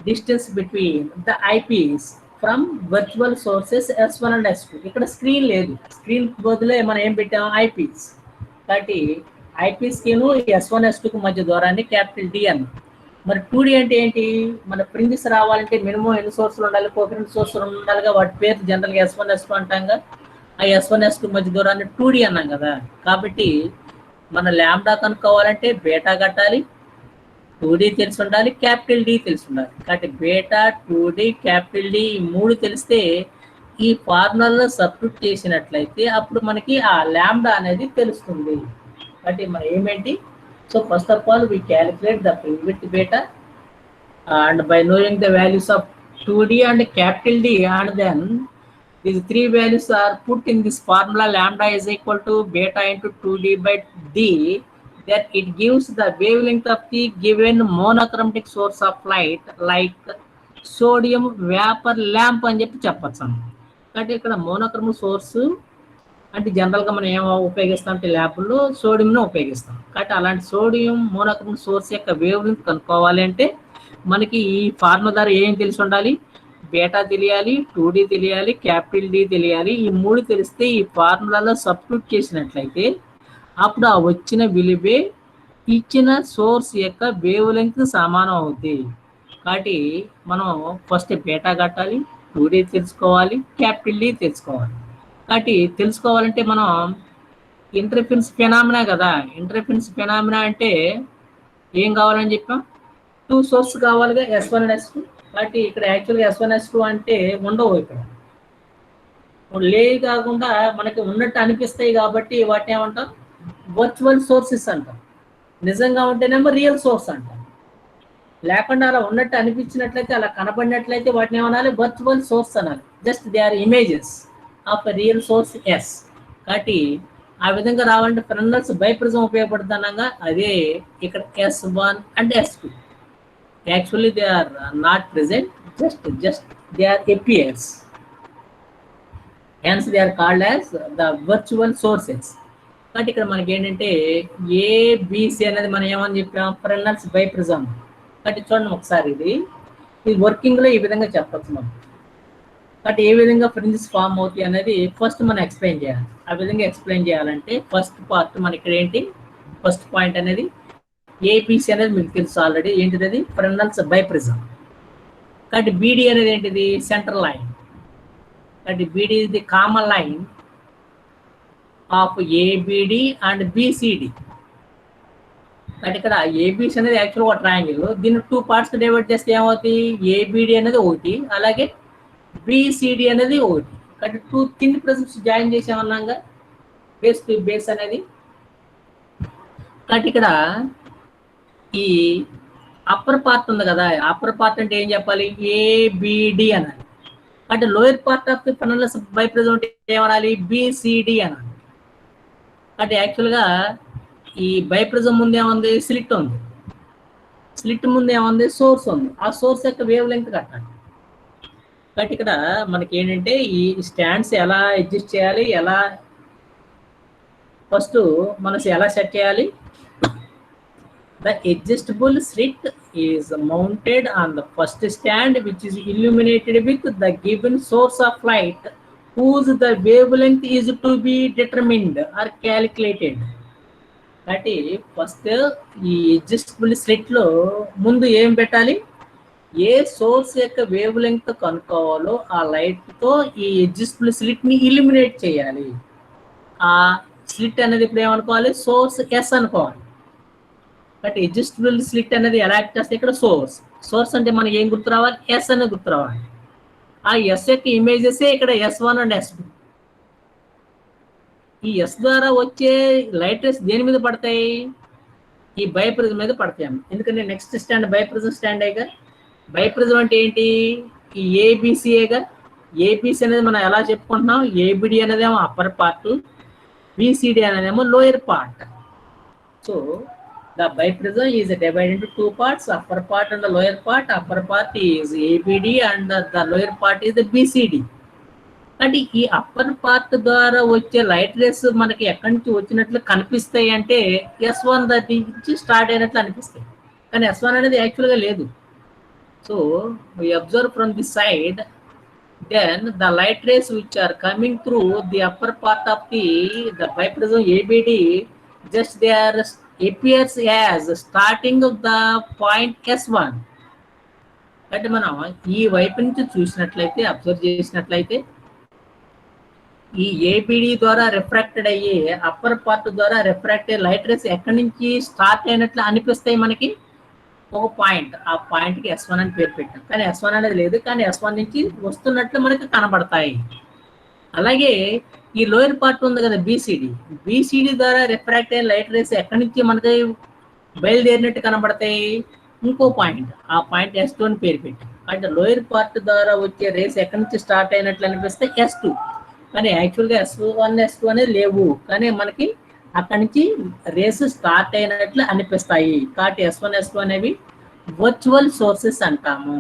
distance between the eyepiece from virtual sources S1 and S2. ఇక్కడ స్క్రీన్ లేదు, స్క్రీన్ బదులే మనం ఏం పెట్టాము, ఐపీస్. కాబట్టి ఐపీస్కిను S1 S2కి మధ్య దూరాన్ని క్యాపిటల్ డి అన్న. మరి 2D అంటే ఏంటి, మన ఫ్రింజెస్ రావాలంటే మినిమం ఎన్ని సోర్సులు ఉండాలి, కోకరెంట్ సోర్సులు ఉండాలిగా. వాటి పేరు జనరల్గా S1 S2 అంటాంగా. ఆ S1 S2 మధ్య దూరాన్ని 2D అన్నాం కదా. కాబట్టి మన లాంబ్డా కనుక్కోవాలంటే బేటా కట్టాలి, 2D తెలిసి ఉండాలి, క్యాపిటల్ డి తెలిసి ఉండాలి. కాబట్టి బీటా, 2D, క్యాపిటల్ డి ఈ 3 తెలిస్తే ఈ ఫార్ములాలో సబ్స్టిట్యూట్ చేసినట్లయితే అప్పుడు మనకి ఆ లాంబ్డా అనేది తెలుస్తుంది. కాబట్టి మన ఏమేంటి? So first of all we calculate the primitive beta and by knowing the values of 2D and capital D, and then these three values are put in this formula lambda is equal to beta into 2D by D, that it gives the wavelength of the given monochromatic source of light like sodium vapor lamp అని చెప్పి చెప్పచ్చు. కాబట్టి ఇక్కడ monochrome source అంటే జనరల్గా మనం ఏం ఉపయోగిస్తాం అంటే ల్యాబ్లో సోడియంను ఉపయోగిస్తాం. కాబట్టి అలాంటి సోడియం మోనోక్రోమ్ సోర్స్ యొక్క వేవ్ లెంత్ కనుక్కోవాలి అంటే మనకి ఈ ఫార్ములా ద్వారా ఏం తెలిసి ఉండాలి? బీటా తెలియాలి, 2D తెలియాలి, క్యాపిటల్ డి తెలియాలి. ఈ 3 తెలిస్తే ఈ ఫార్ములాలో సబ్స్టిట్యూట్ చేసినట్లయితే అప్పుడు ఆ వచ్చిన విలువే ఇచ్చిన సోర్స్ యొక్క వేవ్ లెంత్ సమానం అవుతుంది. కాబట్టి మనం ఫస్ట్ బీటా కట్టాలి, 2D తెలుసుకోవాలి, క్యాపిటల్ డి తెలుసుకోవాలి. కాబట్టి తెలుసుకోవాలంటే మనం ఇంటర్ఫరెన్స్ ఫెనామినా కదా. ఇంటర్ఫరెన్స్ ఫెనామినా అంటే ఏం కావాలని చెప్పాం? 2 సోర్స్ కావాలిగా, S1 అండ్ S2. కాబట్టి ఇక్కడ యాక్చువల్గా S1 S2 అంటే ఉండవు, ఇక్కడ లేవి కాకుండా మనకి ఉన్నట్టు అనిపిస్తాయి. కాబట్టి వాటిని ఏమంటాం? వర్చువల్ సోర్సెస్ అంటాం. నిజంగా ఉంటేనేమో రియల్ సోర్స్ అంటాం. లేకుండా అలా ఉన్నట్టు అనిపించినట్లయితే, అలా కనబడినట్లయితే వాటిని ఏమనాలి? వర్చువల్ సోర్స్ అనాలి. Just they are images of real sources. కాబట్టి ఆ విధంగా రావాలంటే ఫ్రెండ్స్ బైప్రిజం ఉపయోగపడుతున్నాగా. అదే ఇక్కడ S1 and S2 actually they are not present, just they are appears. hence they are called as the virtual sources. కాబట్టి ఇక్కడ మనకి ఏంటంటే ఏబిసి అనేది మనం ఏమని చెప్పాం? Friends biprism. కాబట్టి చూడండి ఒకసారి, ఇది వర్కింగ్లో ఈ విధంగా చెప్పచ్చు మనం. కాబట్టి ఏ విధంగా ఫ్రింజెస్ ఫామ్ అవుతాయి అనేది ఫస్ట్ మనం ఎక్స్ప్లెయిన్ చేయాలి. ఆ విధంగా ఎక్స్ప్లెయిన్ చేయాలంటే ఫస్ట్ పార్ట్ మన ఇక్కడ ఏంటి? ఫస్ట్ పాయింట్ అనేది ఏబిసి అనేది మీకు తెలుసు ఆల్రెడీ. ఏంటిది? అది ఫ్రెండ్స్ బైప్రిజం. కాబట్టి బీడీ అనేది ఏంటిది? Central line. కాబట్టి B D is the common line of A B D and B C D. కాబట్టి ఇక్కడ ఏబిసి అనేది యాక్చువల్ ఒక ట్రయాంగిల్. దీన్ని 2 పార్ట్స్ డివైడ్ చేస్తే ఏమవుతుంది? ఏబిడి అనేది ఒకటి, అలాగే బిసిడి అనేది ఒకటి. కాబట్టి 2 థిన్ ప్రిజమ్స్ జాయిన్ చేసామన్నాగా, బేస్ టు బేస్ అనేది. కాబట్టి ఇక్కడ ఈ అప్పర్ పార్ట్ ఉంది కదా, అప్పర్ పార్ట్ అంటే ఏం చెప్పాలి? ఏబిడి అనాలి. అంటే lower part of the friends biprism అంటే ఏమనాలి? బిసిడి అనాలి. అంటే యాక్చువల్గా ఈ బైప్రిజం ముందు ఏముంది? స్లిట్ ఉంది. స్లిట్ ముందు ఏముంది? సోర్స్ ఉంది. ఆ సోర్స్ యొక్క వేవ్ లెంగ్త్ కట్టాలి. కాబట్టి ఇక్కడ మనకి ఏంటంటే ఈ స్టాండ్స్ ఎలా అడ్జస్ట్ చేయాలి, ఎలా ఫస్ట్ మనసు ఎలా సెట్ చేయాలి? The adjustable slit is mounted on the first stand, which is illuminated with the given source of light, whose the wavelength is to be determined or calculated. కాబట్టి first ఈ adjustable స్లిట్లో ముందు ఏం పెట్టాలి? ఏ source యొక్క wave length కనుక్కోవాలో ఆ లైట్తో ఈ adjustable స్లిట్ని illuminate చేయాలి. ఆ స్లిట్ అనేది ఇప్పుడు ఏమనుకోవాలి? సోర్స్ ఎస్ అనుకోవాలి. బట్ అడ్జస్టబుల్ స్లిట్ అనేది ఎలా యాక్ట్ చేస్తే ఇక్కడ సోర్స్ అంటే మనకి ఏం గుర్తు రావాలి? ఎస్ అనేది గుర్తు రావాలి. ఆ ఎస్ యొక్క ఇమేజెసే ఇక్కడ S1 అండ్ S2. ఈ ఎస్ ద్వారా వచ్చే లైట్ రేస్ దేని మీద పడతాయి? ఈ బైప్రిజం మీద పడతాయి. ఎందుకంటే నెక్స్ట్ స్టాండ్ బైప్రిజం స్టాండ్ అయ్యగా. బైప్రిజం అంటే ఏంటి? ఈ ఏబిసిఏగా. ఏబిసి అనేది మనం ఎలా చెప్పుకుంటున్నాం? ఏబిడి అనేదేమో అప్పర్ పార్ట్, బిసిడి అనేదేమో lower part. So the biprism is divided into 2 parts, upper part and the lower part. Upper part is ABD and the lower part is the BCD. అంటే ఈ upper part ద్వారా వచ్చే light race మనకి ఎక్కడి నుంచి వచ్చినట్లు కనిపిస్తాయి అంటే S1 నుంచి స్టార్ట్ అయినట్లు అనిపిస్తాయి. కానీ S1 అనేది యాక్చువల్గా లేదు. So we observe from the side, then the light rays which are coming through the upper part of the biprism ABD, just they are appears as starting of the point S1. అంటే మనం ఈ వైపు నుంచి చూసినట్లయితే, observe చేసినట్లయితే ఈ ABD ద్వారా refracted అయ్యే అప్పర్ పార్ట్ ద్వారా రిఫ్రాక్ట్ అయ్యే లైట్ రేస్ ఎక్కడి నుంచి స్టార్ట్ అయినట్లు అనిపిస్తాయి మనకి? ఒక పాయింట్, ఆ పాయింట్కి S1 అని పేరు పెట్టాం, కానీ S1 అనేది లేదు, కానీ S1 నుంచి వస్తున్నట్లు మనకి కనబడతాయి. అలాగే ఈ లోయర్ పార్ట్ ఉంది కదా బీసీడీ ద్వారా రిఫ్రాక్ట్ అయిన లైట్ రేస్ ఎక్కడి నుంచి మనకి బయలుదేరినట్టు కనబడతాయి, ఇంకో పాయింట్, ఆ పాయింట్ S2 అని పేరు పెట్టాం. అంటే లోయర్ పార్ట్ ద్వారా వచ్చే రేస్ ఎక్కడి నుంచి స్టార్ట్ అయినట్లు అనిపిస్తే S2, కానీ యాక్చువల్గా S1 S2 అనేది లేవు, కానీ మనకి అక్కడి నుంచి రేసు స్టార్ట్ అయినట్లు అనిపిస్తాయి. కాబట్టి S1 S2 అనేవి వర్చువల్ సోర్సెస్ అంటాము.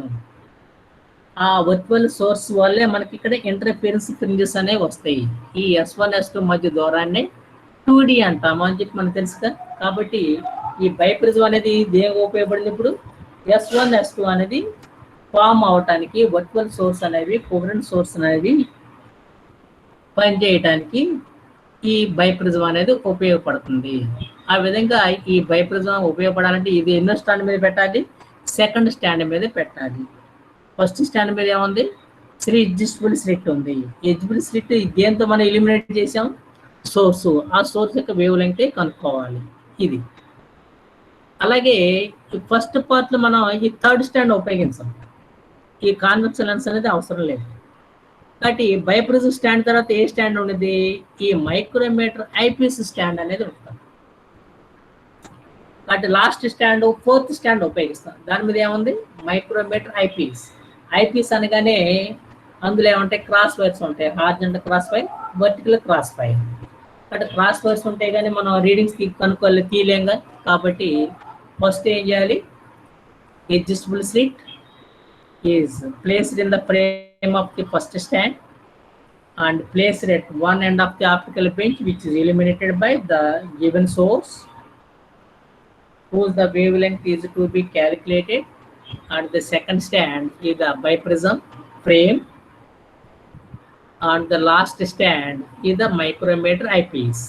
ఆ వర్చువల్ సోర్స్ వల్లే మనకి ఇక్కడ ఇంటర్ఫిరెన్స్ ఫ్రింజెస్ అనేవి వస్తాయి. ఈ S1 S2 మధ్య దూరాన్ని 2D అంటాము అని చెప్పి మనకు తెలుసు కదా. కాబట్టి ఈ బైప్రిజం అనేది దేనికి ఉపయోగపడింది, ఇప్పుడు S1 S2 అనేది ఫామ్ అవటానికి వర్చువల్ సోర్స్ అనేవి కోహరెంట్ సోర్స్ అనేవి పనిచేయటానికి ఈ బైప్రిజం అనేది ఉపయోగపడుతుంది. ఆ విధంగా ఈ బైప్రిజం ఉపయోగపడాలంటే ఇది ఎన్నో స్టాండ్ మీద పెట్టాలి, సెకండ్ స్టాండ్ మీద పెట్టాలి. ఫస్ట్ స్టాండ్ మీద ఏముంది, ఎడ్జస్టబుల్ స్లిట్ ఉంది. ఎడ్జబుల్ స్లిట్ దేంతో మనం ఎలిమినేట్ చేసాం, సోర్సు, ఆ సోర్స్ యొక్క వేవ్ లెంగ్త్ కనుక్కోవాలి ఇది. అలాగే ఈ ఫస్ట్ పార్ట్లో మనం ఈ థర్డ్ స్టాండ్ ఉపయోగించాం, ఈ కాన్వెక్స్ లెన్స్ అనేది అవసరం లేదు. కాబట్టి బైప్రిజం స్టాండ్ తర్వాత ఏ స్టాండ్ ఉండేది, ఈ మైక్రోమీటర్ ఐపీస్ స్టాండ్ అనేది ఉంటుంది. కాబట్టి లాస్ట్ స్టాండ్ ఫోర్త్ స్టాండ్ ఉపయోగిస్తాం. దాని మీద ఏముంది, మైక్రోమీటర్ ఐపీస్. ఐపీస్ అనగానే అందులో ఏమంటాయి, క్రాస్ వైర్స్ ఉంటాయి, horizontal cross wire, vertical cross wire. కాబట్టి క్రాస్ వైర్స్ ఉంటాయి కానీ మనం రీడింగ్స్ కనుక్కోవాలి, తీయలేంగా. కాబట్టి ఫస్ట్ ఏం చేయాలి, adjustable slit is placed in the frame of the first stand and placed at one end of the optical bench which is illuminated by the given source whose the wavelength is to be calculated, and the second stand is the biprism frame, and the last stand is the micrometer eyepiece.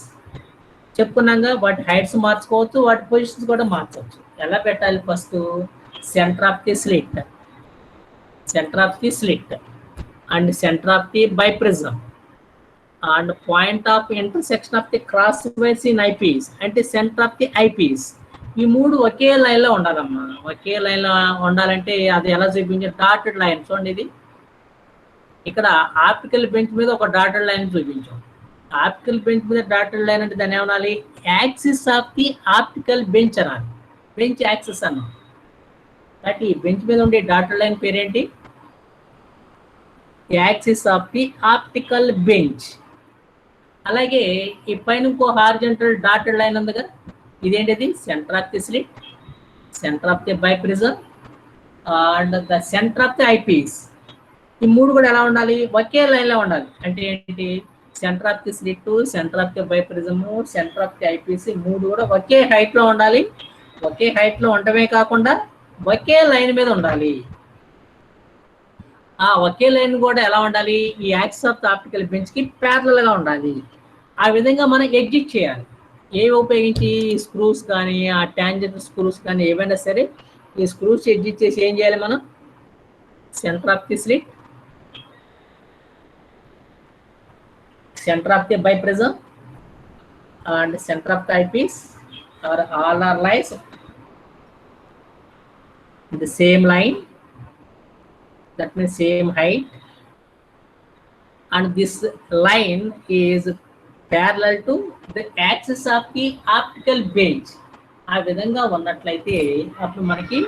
చెప్పుకున్నాగా వాటి heights మార్చుకోవచ్చు, వాటి positions కూడా మార్చవచ్చు. ఎలా పెట్టాలి, first centre of the slit, center of the slit and center of the biprism and point of intersection of the cross wires in eyepiece and the center of the eyepiece. ఈ మూడు ఒకే లైన్లో ఉండాలమ్మా. ఒకే లైన్లో ఉండాలంటే అది ఎలా చూపించారు, డాటెడ్ లైన్. చూడండి, ఇది ఇక్కడ ఆప్టికల్ బెంచ్ మీద ఒక డాటెడ్ లైన్ చూపించాం. ఆప్టికల్ బెంచ్ మీద డాటెడ్ లైన్ అంటే దాన్ని ఏమనాలి, axis of the optical bench అనాలి, బెంచ్ యాక్సిస్ అన్నాం. కాబట్టి ఈ బెంచ్ మీద ఉండే డాటెడ్ లైన్ పేరేంటి, axis of the optical bench. అలాగే ఈ పైన ఇంకో హారిజాంటల్ డాటెడ్ లైన్ ఉంది కదా, ఇదేంటిది, centre of the slit, centre of the biprism and the centre of the eyepiece. ఈ మూడు కూడా ఎలా ఉండాలి, ఒకే లైన్లో ఉండాలి. అంటే ఏంటి, centre of the slit, centre of the biprism, centre of the eyepiece, మూడు కూడా ఒకే హైట్లో ఉండాలి. ఒకే హైట్లో ఉండటమే కాకుండా ఒకే లైన్ మీద ఉండాలి. ఆ ఒకే లైన్ కూడా ఎలా ఉండాలి, ఈ యాక్సిస్ ఆఫ్ ది ఆప్టికల్ బెంచ్కి ప్యారలల్గా ఉండాలి. ఆ విధంగా మనం ఎగ్జిట్ చేయాలి. ఏవి ఉపయోగించి, స్క్రూస్ కానీ, ఆ ట్యాంజెంట్ స్క్రూస్ కానీ ఏవైనా సరే, ఈ స్క్రూస్ ఎగ్జిట్ చేసి ఏం చేయాలి మనం, centre of the slit, centre of the biprism and centre of the eyepiece are all are lines the same line, that means same height, and this line is parallel to the axis of the optical bench. ఆ విధంగా ఉన్నట్లయితే అప్పుడు మనకి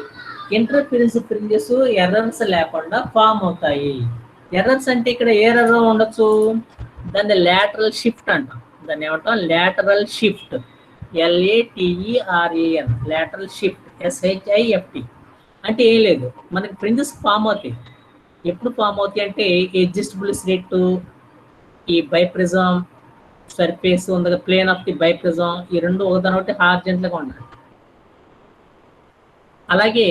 interference fringes errors లేకుండా form అవుతాయి. Errors అంటే ఇక్కడ ఏ error ఉండొచ్చు, దాన్ని లాటరల్ షిఫ్ట్ అంటాం. దాన్ని ఏమంటాం, lateral shift, LATERAL, lateral shift, SHIFT. అంటే ఏం లేదు, మనకి ఫ్రింజెస్ ఫామ్ అవుతాయి. ఎప్పుడు ఫామ్ అవుతాయి అంటే అడ్జస్టబుల్ స్లిట్, ఈ బైప్రిజం సర్ఫేస్ ఉంది, ప్లేన్ ఆఫ్ ది బైప్రిజం, ఈ రెండు ఒకదాని ఒకటి హార్జెంట్లుగా ఉండాలి. అలాగే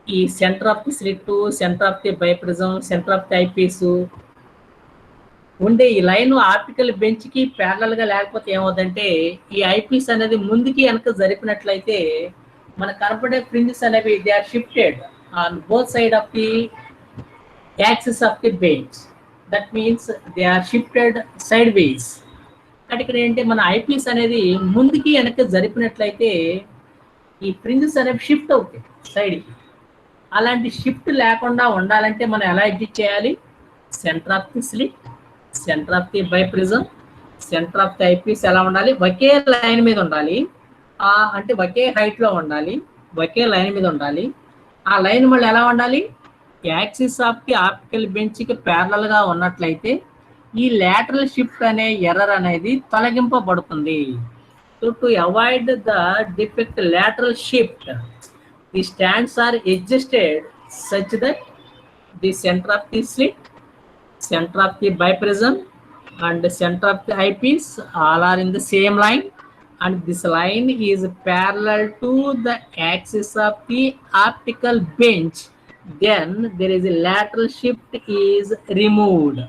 ఈ centre of the slit, centre of the biprism, centre of the eyepiece ఉండే ఈ లైన్ ఆప్టికల్ బెంచ్కి ప్యారలల్గా లేకపోతే ఏమవుతుందంటే ఈ ఐపీస్ అనేది ముందుకి వెనక జరిపినట్లయితే మనకు కనపడే ఫ్రింజెస్ అనేవి they are shifted on both side of the axis of the bench. That means they are shifted sideways. అంటే ఇక్కడ ఏంటి, మన ఐపీస్ అనేది ముందుకి వెనక జరిపినట్లయితే ఈ ఫ్రింజెస్ అనేవి షిఫ్ట్ అవుతాయి సైడ్కి. అలాంటి షిఫ్ట్ లేకుండా ఉండాలంటే మనం ఎలా అడ్జస్ట్ చేయాలి? Centre of the slit, centre of the biprism, centre of the eyepiece ఎలా ఉండాలి? ఒకే లైన్ మీద ఉండాలి. అంటే ఒకే హైట్లో ఉండాలి, ఒకే లైన్ మీద ఉండాలి. ఆ లైన్ మళ్ళీ ఎలా ఉండాలి? యాక్సిస్ ఆఫ్ ది ఆప్టికల్ బెంచ్కి ప్యారలల్గా ఉన్నట్లయితే ఈ లాటరల్ షిఫ్ట్ అనే ఎర్రర్ అనేది తొలగింపబడుతుంది. So to avoid the defect lateral shift, the stands are adjusted such that the center of the slit, center of the biprism and the center of the eyepiece all are in the same line, and this line is parallel to the axis of the optical bench. Then there is a lateral shift is removed.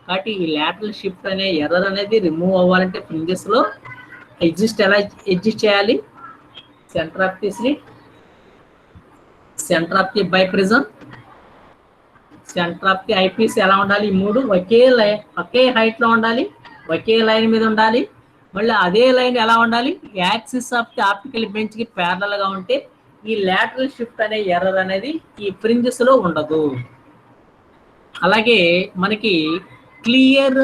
కాబట్టి ఈ lateral shift అనే error అనేది remove అవ్వాలంటే fringes లో ఎలా adjust చేయాలి? Centre of the slit, centre of the biprism, centre of the eyepiece ఎలా ఉండాలి? ఈ మూడు ఒకే హైట్ లో ఉండాలి, ఒకే లైన్ మీద ఉండాలి. మళ్ళీ అదే లైన్ ఎలా ఉండాలి? Axis of the optical bench కి ప్యారలల్ గా ఉంటే ఈ లాటరల్ షిఫ్ట్ అనే ఎర్రర్ అనేది ఈ ఫ్రింజెస్ లో ఉండదు. అలాగే మనకి clear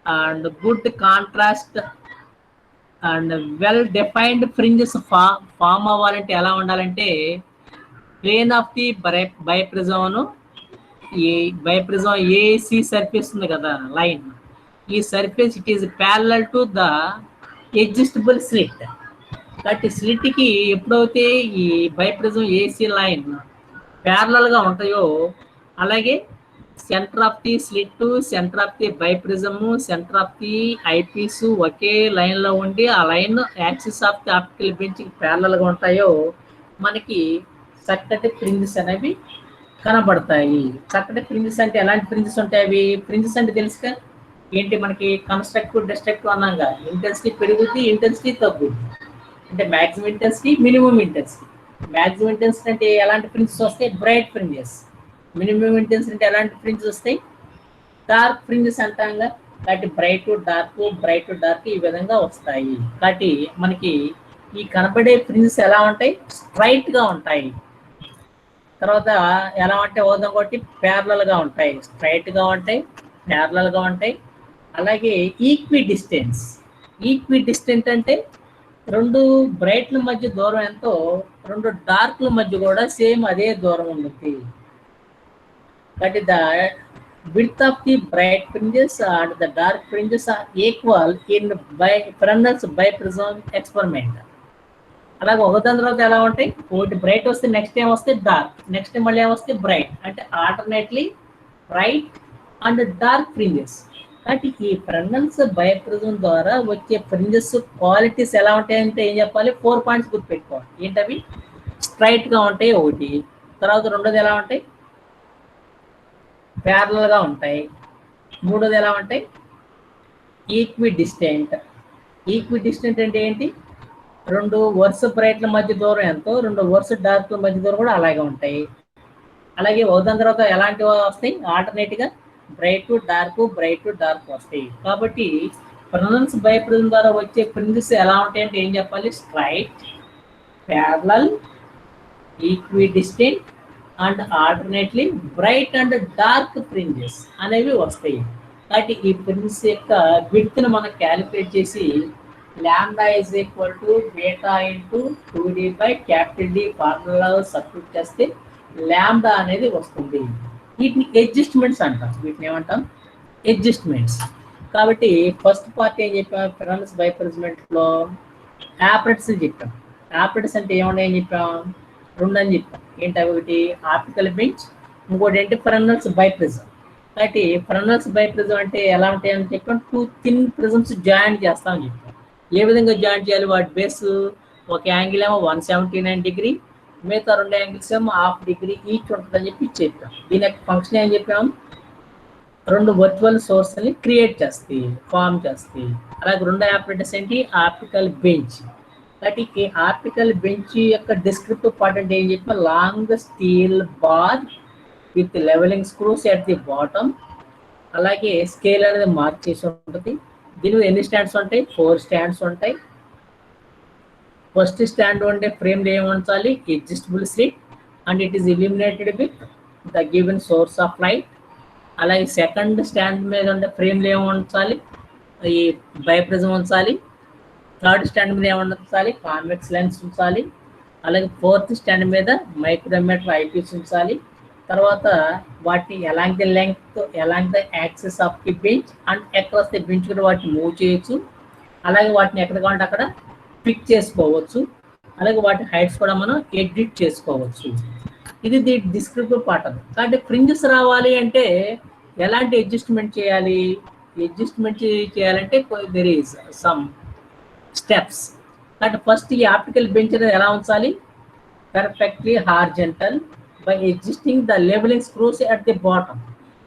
and good contrast and well defined fringes form అవ్వాలంటే ఎలా ఉండాలంటే ప్లేన్ ఆఫ్ ది బైప్రిజం, ఈ బైప్రిజం ఏసీ సర్ఫేస్ ఉంది కదా లైన్, ఈ surface it is parallel to the adjustable slit. కాబట్టి స్లిట్కి ఎప్పుడైతే ఈ బైప్రిజం ఏసీ లైన్ ప్యారలల్గా ఉంటాయో అలాగే centre of the slit, centre of the biprism, centre of the eyepiece ఒకే లైన్లో ఉండి ఆ line axis of the optical బెంచ్కి ప్యారలల్గా ఉంటాయో మనకి చక్కటి ఫ్రింజెస్ అనేవి కనబడతాయి. చక్కటి ఫ్రింజెస్ అంటే ఎలాంటి ఫ్రింజెస్ ఉంటాయి? అవి ఫ్రింజెస్ అంటే తెలుసుగా ఏంటి? మనకి కన్స్ట్రక్టివ్ డిస్ట్రక్టివ్ అన్నాగా, ఇంటెన్సిటీ పెరుగుద్ది, ఇంటెన్సిటీ తగ్గుద్ది. అంటే maximum intensity, minimum intensity. Maximum intensity అంటే ఎలాంటి ఫ్రింజెస్ వస్తాయి? Bright fringes. మినిమం ఇంటెన్సిటీ అంటే ఎలాంటి ఫ్రింజెస్ వస్తాయి? డార్క్ ఫ్రింజెస్ అంటాంగా. కాబట్టి బ్రైట్ టు డార్క్ ఈ విధంగా వస్తాయి. కాబట్టి మనకి ఈ కనబడే ఫ్రింజెస్ ఎలా ఉంటాయి? స్ట్రైట్ గా ఉంటాయి. తర్వాత ఎలా అంటే ఓదం కొట్టి ప్యారలల్ గా ఉంటాయి, స్ట్రైట్ గా ఉంటాయి, ప్యారలల్ గా ఉంటాయి. అలాగే ఈక్వి డిస్టెంట్ అంటే రెండు బ్రైట్ల మధ్య దూరం ఎంతో రెండు డార్క్ల మధ్య కూడా సేమ్ అదే దూరం ఉంటుంది. కాబట్టి the width of the bright fringes and the dark fringes are equal in Fresnel's biprism experiment. అలాగే ఒకదాని తర్వాత ఎలా ఉంటాయి? ఒకటి బ్రైట్ వస్తే నెక్స్ట్ ఏం వస్తే డార్క్, నెక్స్ట్ మళ్ళీ ఏమొస్తే బ్రైట్, అంటే alternately bright and dark fringes. కాబట్టి ఈ ఫ్రెనెల్స్ బైప్రిజం ద్వారా వచ్చే ఫ్రింజెస్ క్వాలిటీస్ ఎలా ఉంటాయంటే ఏం చెప్పాలి? 4 పాయింట్స్ గుర్తుపెట్టుకోవాలి. ఏంటవి? స్ట్రైట్ గా ఉంటాయి ఒకటి, తర్వాత రెండోది ఎలా ఉంటాయి? ప్యారలల్ గా ఉంటాయి, మూడోది ఎలా ఉంటాయి? ఈక్వి డిస్టెంట్ అంటే ఏంటి? రెండు వరుస బ్రైట్ల మధ్య దూరం ఎంతో రెండు వరుస డార్క్ల మధ్య దూరం కూడా అలాగే ఉంటాయి. అలాగే ఒకదాని తర్వాత ఎలాంటివి వస్తాయి? ఆల్టర్నేట్ గా బ్రైట్ టు డార్క్ వస్తాయి. కాబట్టి ఫ్రెనెల్స్ బైప్రిజం ద్వారా వచ్చే ఫ్రింజెస్ ఎలా ఉంటాయంటే ఏం చెప్పాలి? Straight, parallel, equi distant and alternately bright and dark fringes అనేవి వస్తాయి. కాబట్టి ఈ ఫ్రింజెస్ యొక్క విడ్త్ ను మనం క్యాలిక్యులేట్ చేసి lambda is equal to beta into 2d by capital D formula substitute చేస్తే లాంబ్డా అనేది వస్తుంది. వీటిని అడ్జస్ట్మెంట్స్ అంటాం. వీటిని ఏమంటాం? అడ్జస్ట్మెంట్స్. కాబట్టి ఫస్ట్ పార్ట్ ఏం చెప్పాం? ఫ్రెనెల్స్ బైప్రిజం లో ఆపరేటర్స్ చెప్పాం. ఆపరేటర్స్ అంటే ఏమన్నాయని చెప్పాం? రెండు అని చెప్పాం. ఏంటి అవి? ఒకటి ఆప్టికల్ బెంచ్, ఇంకోటి ఏంటి? ఫ్రెనెల్స్ బైప్రిజం. కాబట్టి ఫ్రెనెల్స్ బైప్రిజం అంటే ఎలా ఉంటాయని చెప్పాం? 2 థిన్ ప్రిజమ్స్ జాయిన్ చేస్తామని చెప్పాం. ఏ విధంగా జాయిన్ చేయాలి? వాటి బేస్ ఒక యాంగిల్ ఏమో 179 డిగ్రీ, మిగతా రెండు యాంగిల్స్ ఏమో 1/2 డిగ్రీ ఈచ్ ఉంటుందని చెప్పి చెప్పాం. దీని యొక్క ఫంక్షన్ ఏం చెప్పాం? రెండు వర్చువల్ సోర్స్ ని క్రియేట్ చేస్తాయి, ఫామ్ చేస్తాయి. అలాగే రెండు ఆపరేటర్స్ ఏంటి? Optical bench. కాబట్టి ఈ ఆప్టికల్ బెంచ్ యొక్క డిస్క్రిప్టివ్ పార్ట్ అంటే ఏం చెప్పాం? Long steel bar with levelling screws at the bottom. అలాగే స్కేల్ అనేది మార్క్ చేసి ఉంటుంది. దీని ఎన్ని స్టాండ్స్ ఉంటాయి? 4 స్టాండ్స్ ఉంటాయి. ఫస్ట్ స్టాండ్ ఉండే ఫ్రేమ్లో ఏమి ఉంచాలి, adjustable slit, and it is illuminated with the given source of light. అలాగే సెకండ్ స్టాండ్ మీద ఉండే ఫ్రేమ్లో ఏమి ఉంచాలి, ఈ బైప్రిజం ఉంచాలి. థర్డ్ స్టాండ్ మీద ఏమి ఉంచాలి, కాన్వెక్స్ లెన్స్ ఉంచాలి. అలాగే ఫోర్త్ స్టాండ్ మీద మైక్రోమీటర్ ఐపీస్ ఉంచాలి. తర్వాత వాటిని along the length, along the access of the bench and across the bench కూడా వాటిని మూవ్ చేయొచ్చు. అలాగే వాటిని ఎక్కడ కావాలంటే అక్కడ పిక్ చేసుకోవచ్చు. అలాగే వాటి హైట్స్ కూడా మనం ఎడిట్ చేసుకోవచ్చు. ఇది ది డిస్క్రిప్టివ్ పార్ట్. కాబట్టి ఫ్రింజెస్ రావాలి అంటే ఎలాంటి అడ్జస్ట్మెంట్ చేయాలి, అడ్జస్ట్మెంట్ చేయాలంటే దెర్ ఈస్ సమ్ స్టెప్స్. కాబట్టి ఫస్ట్ ఈ ఆప్టికల్ బెంచ్ అనేది ఎలా ఉంచాలి, perfectly horizontal by adjusting the levelling screws at the bottom.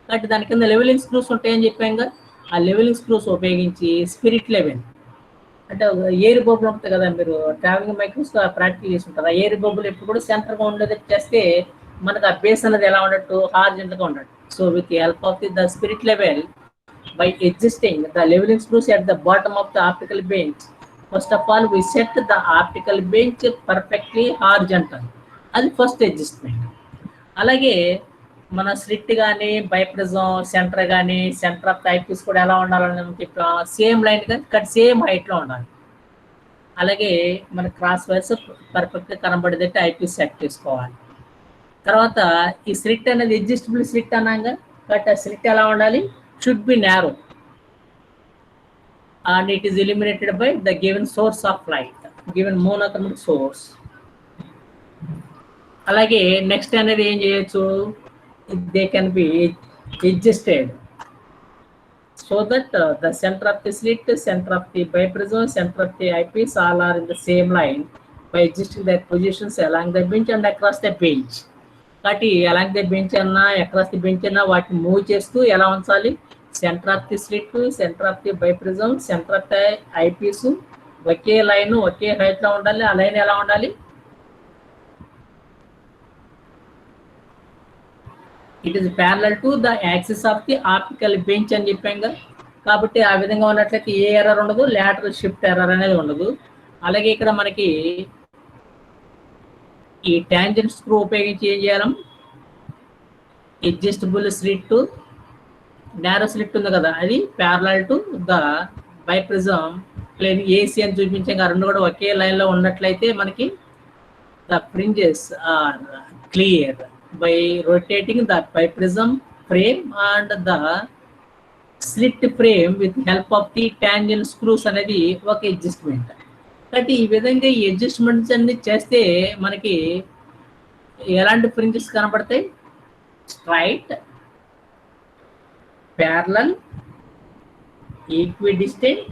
కాబట్టి దాని కింద లెవెలింగ్ స్క్రూస్ ఉంటాయని చెప్పాక ఆ లెవెలింగ్ స్క్రూస్ ఉపయోగించి స్పిరిట్ లెవెల్ అంటే ఎయిర్ బబుల్ ఉంటుంది కదా, మీరు ట్రావెలింగ్ మైక్రోస్ ప్రాక్టీస్ చేసి ఉంటారు. ఆ ఎయిర్ బబుల్ ఎప్పుడు కూడా సెంటర్గా ఉండేది చేస్తే మనకు ఆ బేస్ అనేది ఎలా ఉండట్టు, హార్జెంటల్గా ఉండట్టు. So with help of the spirit level by adjusting the leveling screws at the bottom of the optical bench, first of all we set the optical bench perfectly horizontal. అది ఫస్ట్ అడ్జస్ట్మెంట్. అలాగే మన slit కానీ biprism centre కానీ centre of the eyepiece కూడా ఎలా ఉండాలని చెప్పాం, same line కానీ ఇక్కడ సేమ్ హైట్లో ఉండాలి. అలాగే మన క్రాస్ వైర్స్ పర్ఫెక్ట్గా కనబడేదైతే ఐపీస్ సెట్ చేసుకోవాలి. తర్వాత ఈ స్లిట్ అనేది అడ్జస్టబుల్ స్లిట్ అన్నాగా, కాబట్టి ఆ స్లిట్ ఎలా ఉండాలి, should be narrow and it is illuminated by the given source of light, given monochromatic source. అలాగే నెక్స్ట్ అనేది ఏం చేయొచ్చు, they can be adjusted so that the center of the slit, center of the biprism, center of the eyepiece all are in the same line by adjusting their positions along the bench and across the bench. కాబట్టి along the bench అన్నా across the bench అన్నా వాటిని move చేస్తూ ఎలా ఉంచాలి, centre of the slit, centre of the biprism, centre of the eyepiece ఒకే line ఒకే హైట్లో ఉండాలి. ఆ లైన్ ఎలా ఉండాలి, it is parallel to the axis of the optical bench అని చెప్పాం. కాబట్టి ఆ విధంగా ఉన్నట్లయితే ఏ ఎర్రర్ ఉండదు, లాటరల్ షిఫ్ట్ ఎర్రర్ అనేది ఉండదు. అలాగే ఇక్కడ మనకి ఈ ట్యాంజెంట్ స్క్రూ ఉపయోగించి ఏం చేయాలి, అడ్జస్టబుల్ స్లిట్, నారో స్లిట్ ఉంది కదా, అది parallel to the biprism plane AC అని చూపించాక రెండు కూడా ఒకే లైన్లో ఉన్నట్లయితే మనకి the fringes are clear by rotating the biprism frame and the slit frame with help of the tangent screws అనేది ఒక అడ్జస్ట్మెంట్. కాబట్టి ఈ విధంగా ఈ అడ్జస్ట్మెంట్స్ అన్ని చేస్తే మనకి ఎలాంటి ఫ్రింజెస్ కనపడతాయి, straight, parallel, equidistant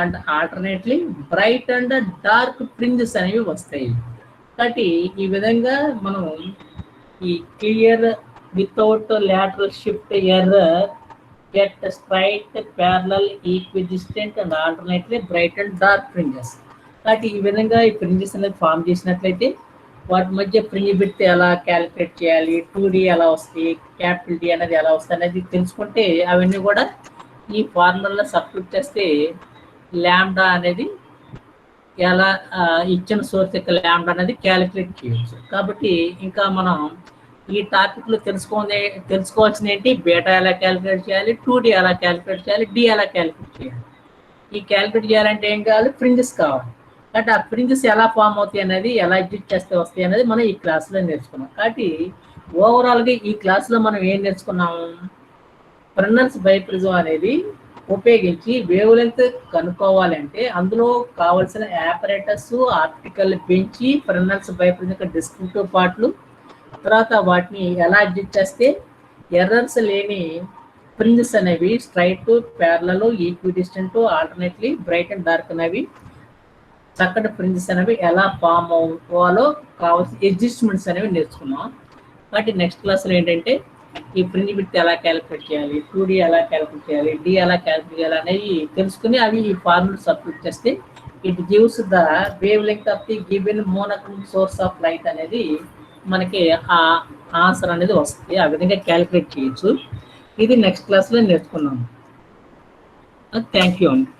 and alternately bright and dark fringes అనేవి వస్తాయి. కాబట్టి ఈ విధంగా మనం ఈ clear without lateral shift error get straight, parallel, equidistant and alternately bright and dark fringes. కాబట్టి ఈ విధంగా ఈ ఫ్రింజెస్ అనేది ఫామ్ చేసినట్లయితే వాటి మధ్య ఫ్రింజ్ బిడ్త్ ఎలా క్యాలిక్యులేట్ చేయాలి, 2D ఎలా వస్తాయి, క్యాపిటల్ డి అనేది ఎలా వస్తాయి అనేది తెలుసుకుంటే అవన్నీ కూడా ఈ ఫార్ములాలో సబ్స్టిట్యూట్ చేస్తే ల్యాండా అనేది ఎలా ఇచ్చిన సోర్స్ యొక్క ల్యాండా అనేది క్యాలిక్యులేట్ చేయొచ్చు. కాబట్టి ఇంకా మనం ఈ టాపిక్లో తెలుసుకోవాల్సింది ఏంటి, బీటా ఎలా క్యాలిక్యులేట్ చేయాలి, 2D ఎలా క్యాలిక్యులేట్ చేయాలి, డి ఎలా క్యాలిక్యులేట్ చేయాలి. ఈ క్యాలిక్యులేట్ చేయాలంటే ఏం కావాలి, ఫ్రింజెస్ కావాలి. కాబట్టి ఆ ఫ్రింజెస్ ఎలా ఫామ్ అవుతాయి అనేది, ఎలా అడ్జస్ట్ చేస్తే వస్తాయి అనేది మనం ఈ క్లాస్లో నేర్చుకున్నాం. కాబట్టి ఓవరాల్గా ఈ క్లాస్లో మనం ఏం నేర్చుకున్నాము, ఫ్రెన్నెల్స్ బైప్రిజం అనేది ఉపయోగించి వేవ్ లెంగ్త్ కనుక్కోవాలంటే అందులో కావాల్సిన ఆపరేటర్స్, ఆప్టికల్ బెంచి, ఫ్రెన్నెల్స్ బైప్రిజం యొక్క డిస్క్రిప్టివ్ పార్ట్లు, తర్వాత వాటిని ఎలా అడ్జస్ట్ చేస్తే ఎర్రర్స్ లేని ఫ్రింజెస్ అనేవి straight, parallel, equidistant, alternately bright and dark అనేవి చక్కటి ఫ్రింజెస్ అనేవి ఎలా ఫామ్ అవ్వాలో కావాల్సిన అడ్జస్ట్మెంట్స్ అనేవి నేర్చుకున్నాం. కాబట్టి నెక్స్ట్ క్లాస్లో ఏంటంటే ఈ ఫ్రింజ్ బిడ్త్ ఎలా క్యాలిక్యులేట్ చేయాలి, 2D ఎలా క్యాలిక్యులేట్ చేయాలి, డి ఎలా క్యాలిక్యులేట్ చేయాలి అనేది తెలుసుకుని అవి ఈ ఫార్ములా సబ్స్టిట్యూట్ చేస్తే it gives the wave length of the given monochromic source of light అనేది మనకి ఆ ఆన్సర్ అనేది వస్తుంది. ఆ విధంగా క్యాలిక్యులేట్ చేయొచ్చు. ఇది నెక్స్ట్ క్లాస్లో నేర్చుకున్నాము. థ్యాంక్ యూ అండి.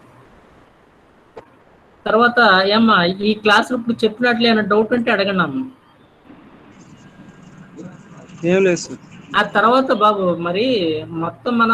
తర్వాత ఏమ్మా ఈ క్లాస్ ఇప్పుడు చెప్పినట్లే అన్న డౌట్ ఉంటే అడగండి అమ్మ. ఏం లేదు సార్. ఆ తర్వాత బాబు మరి మొత్తం మన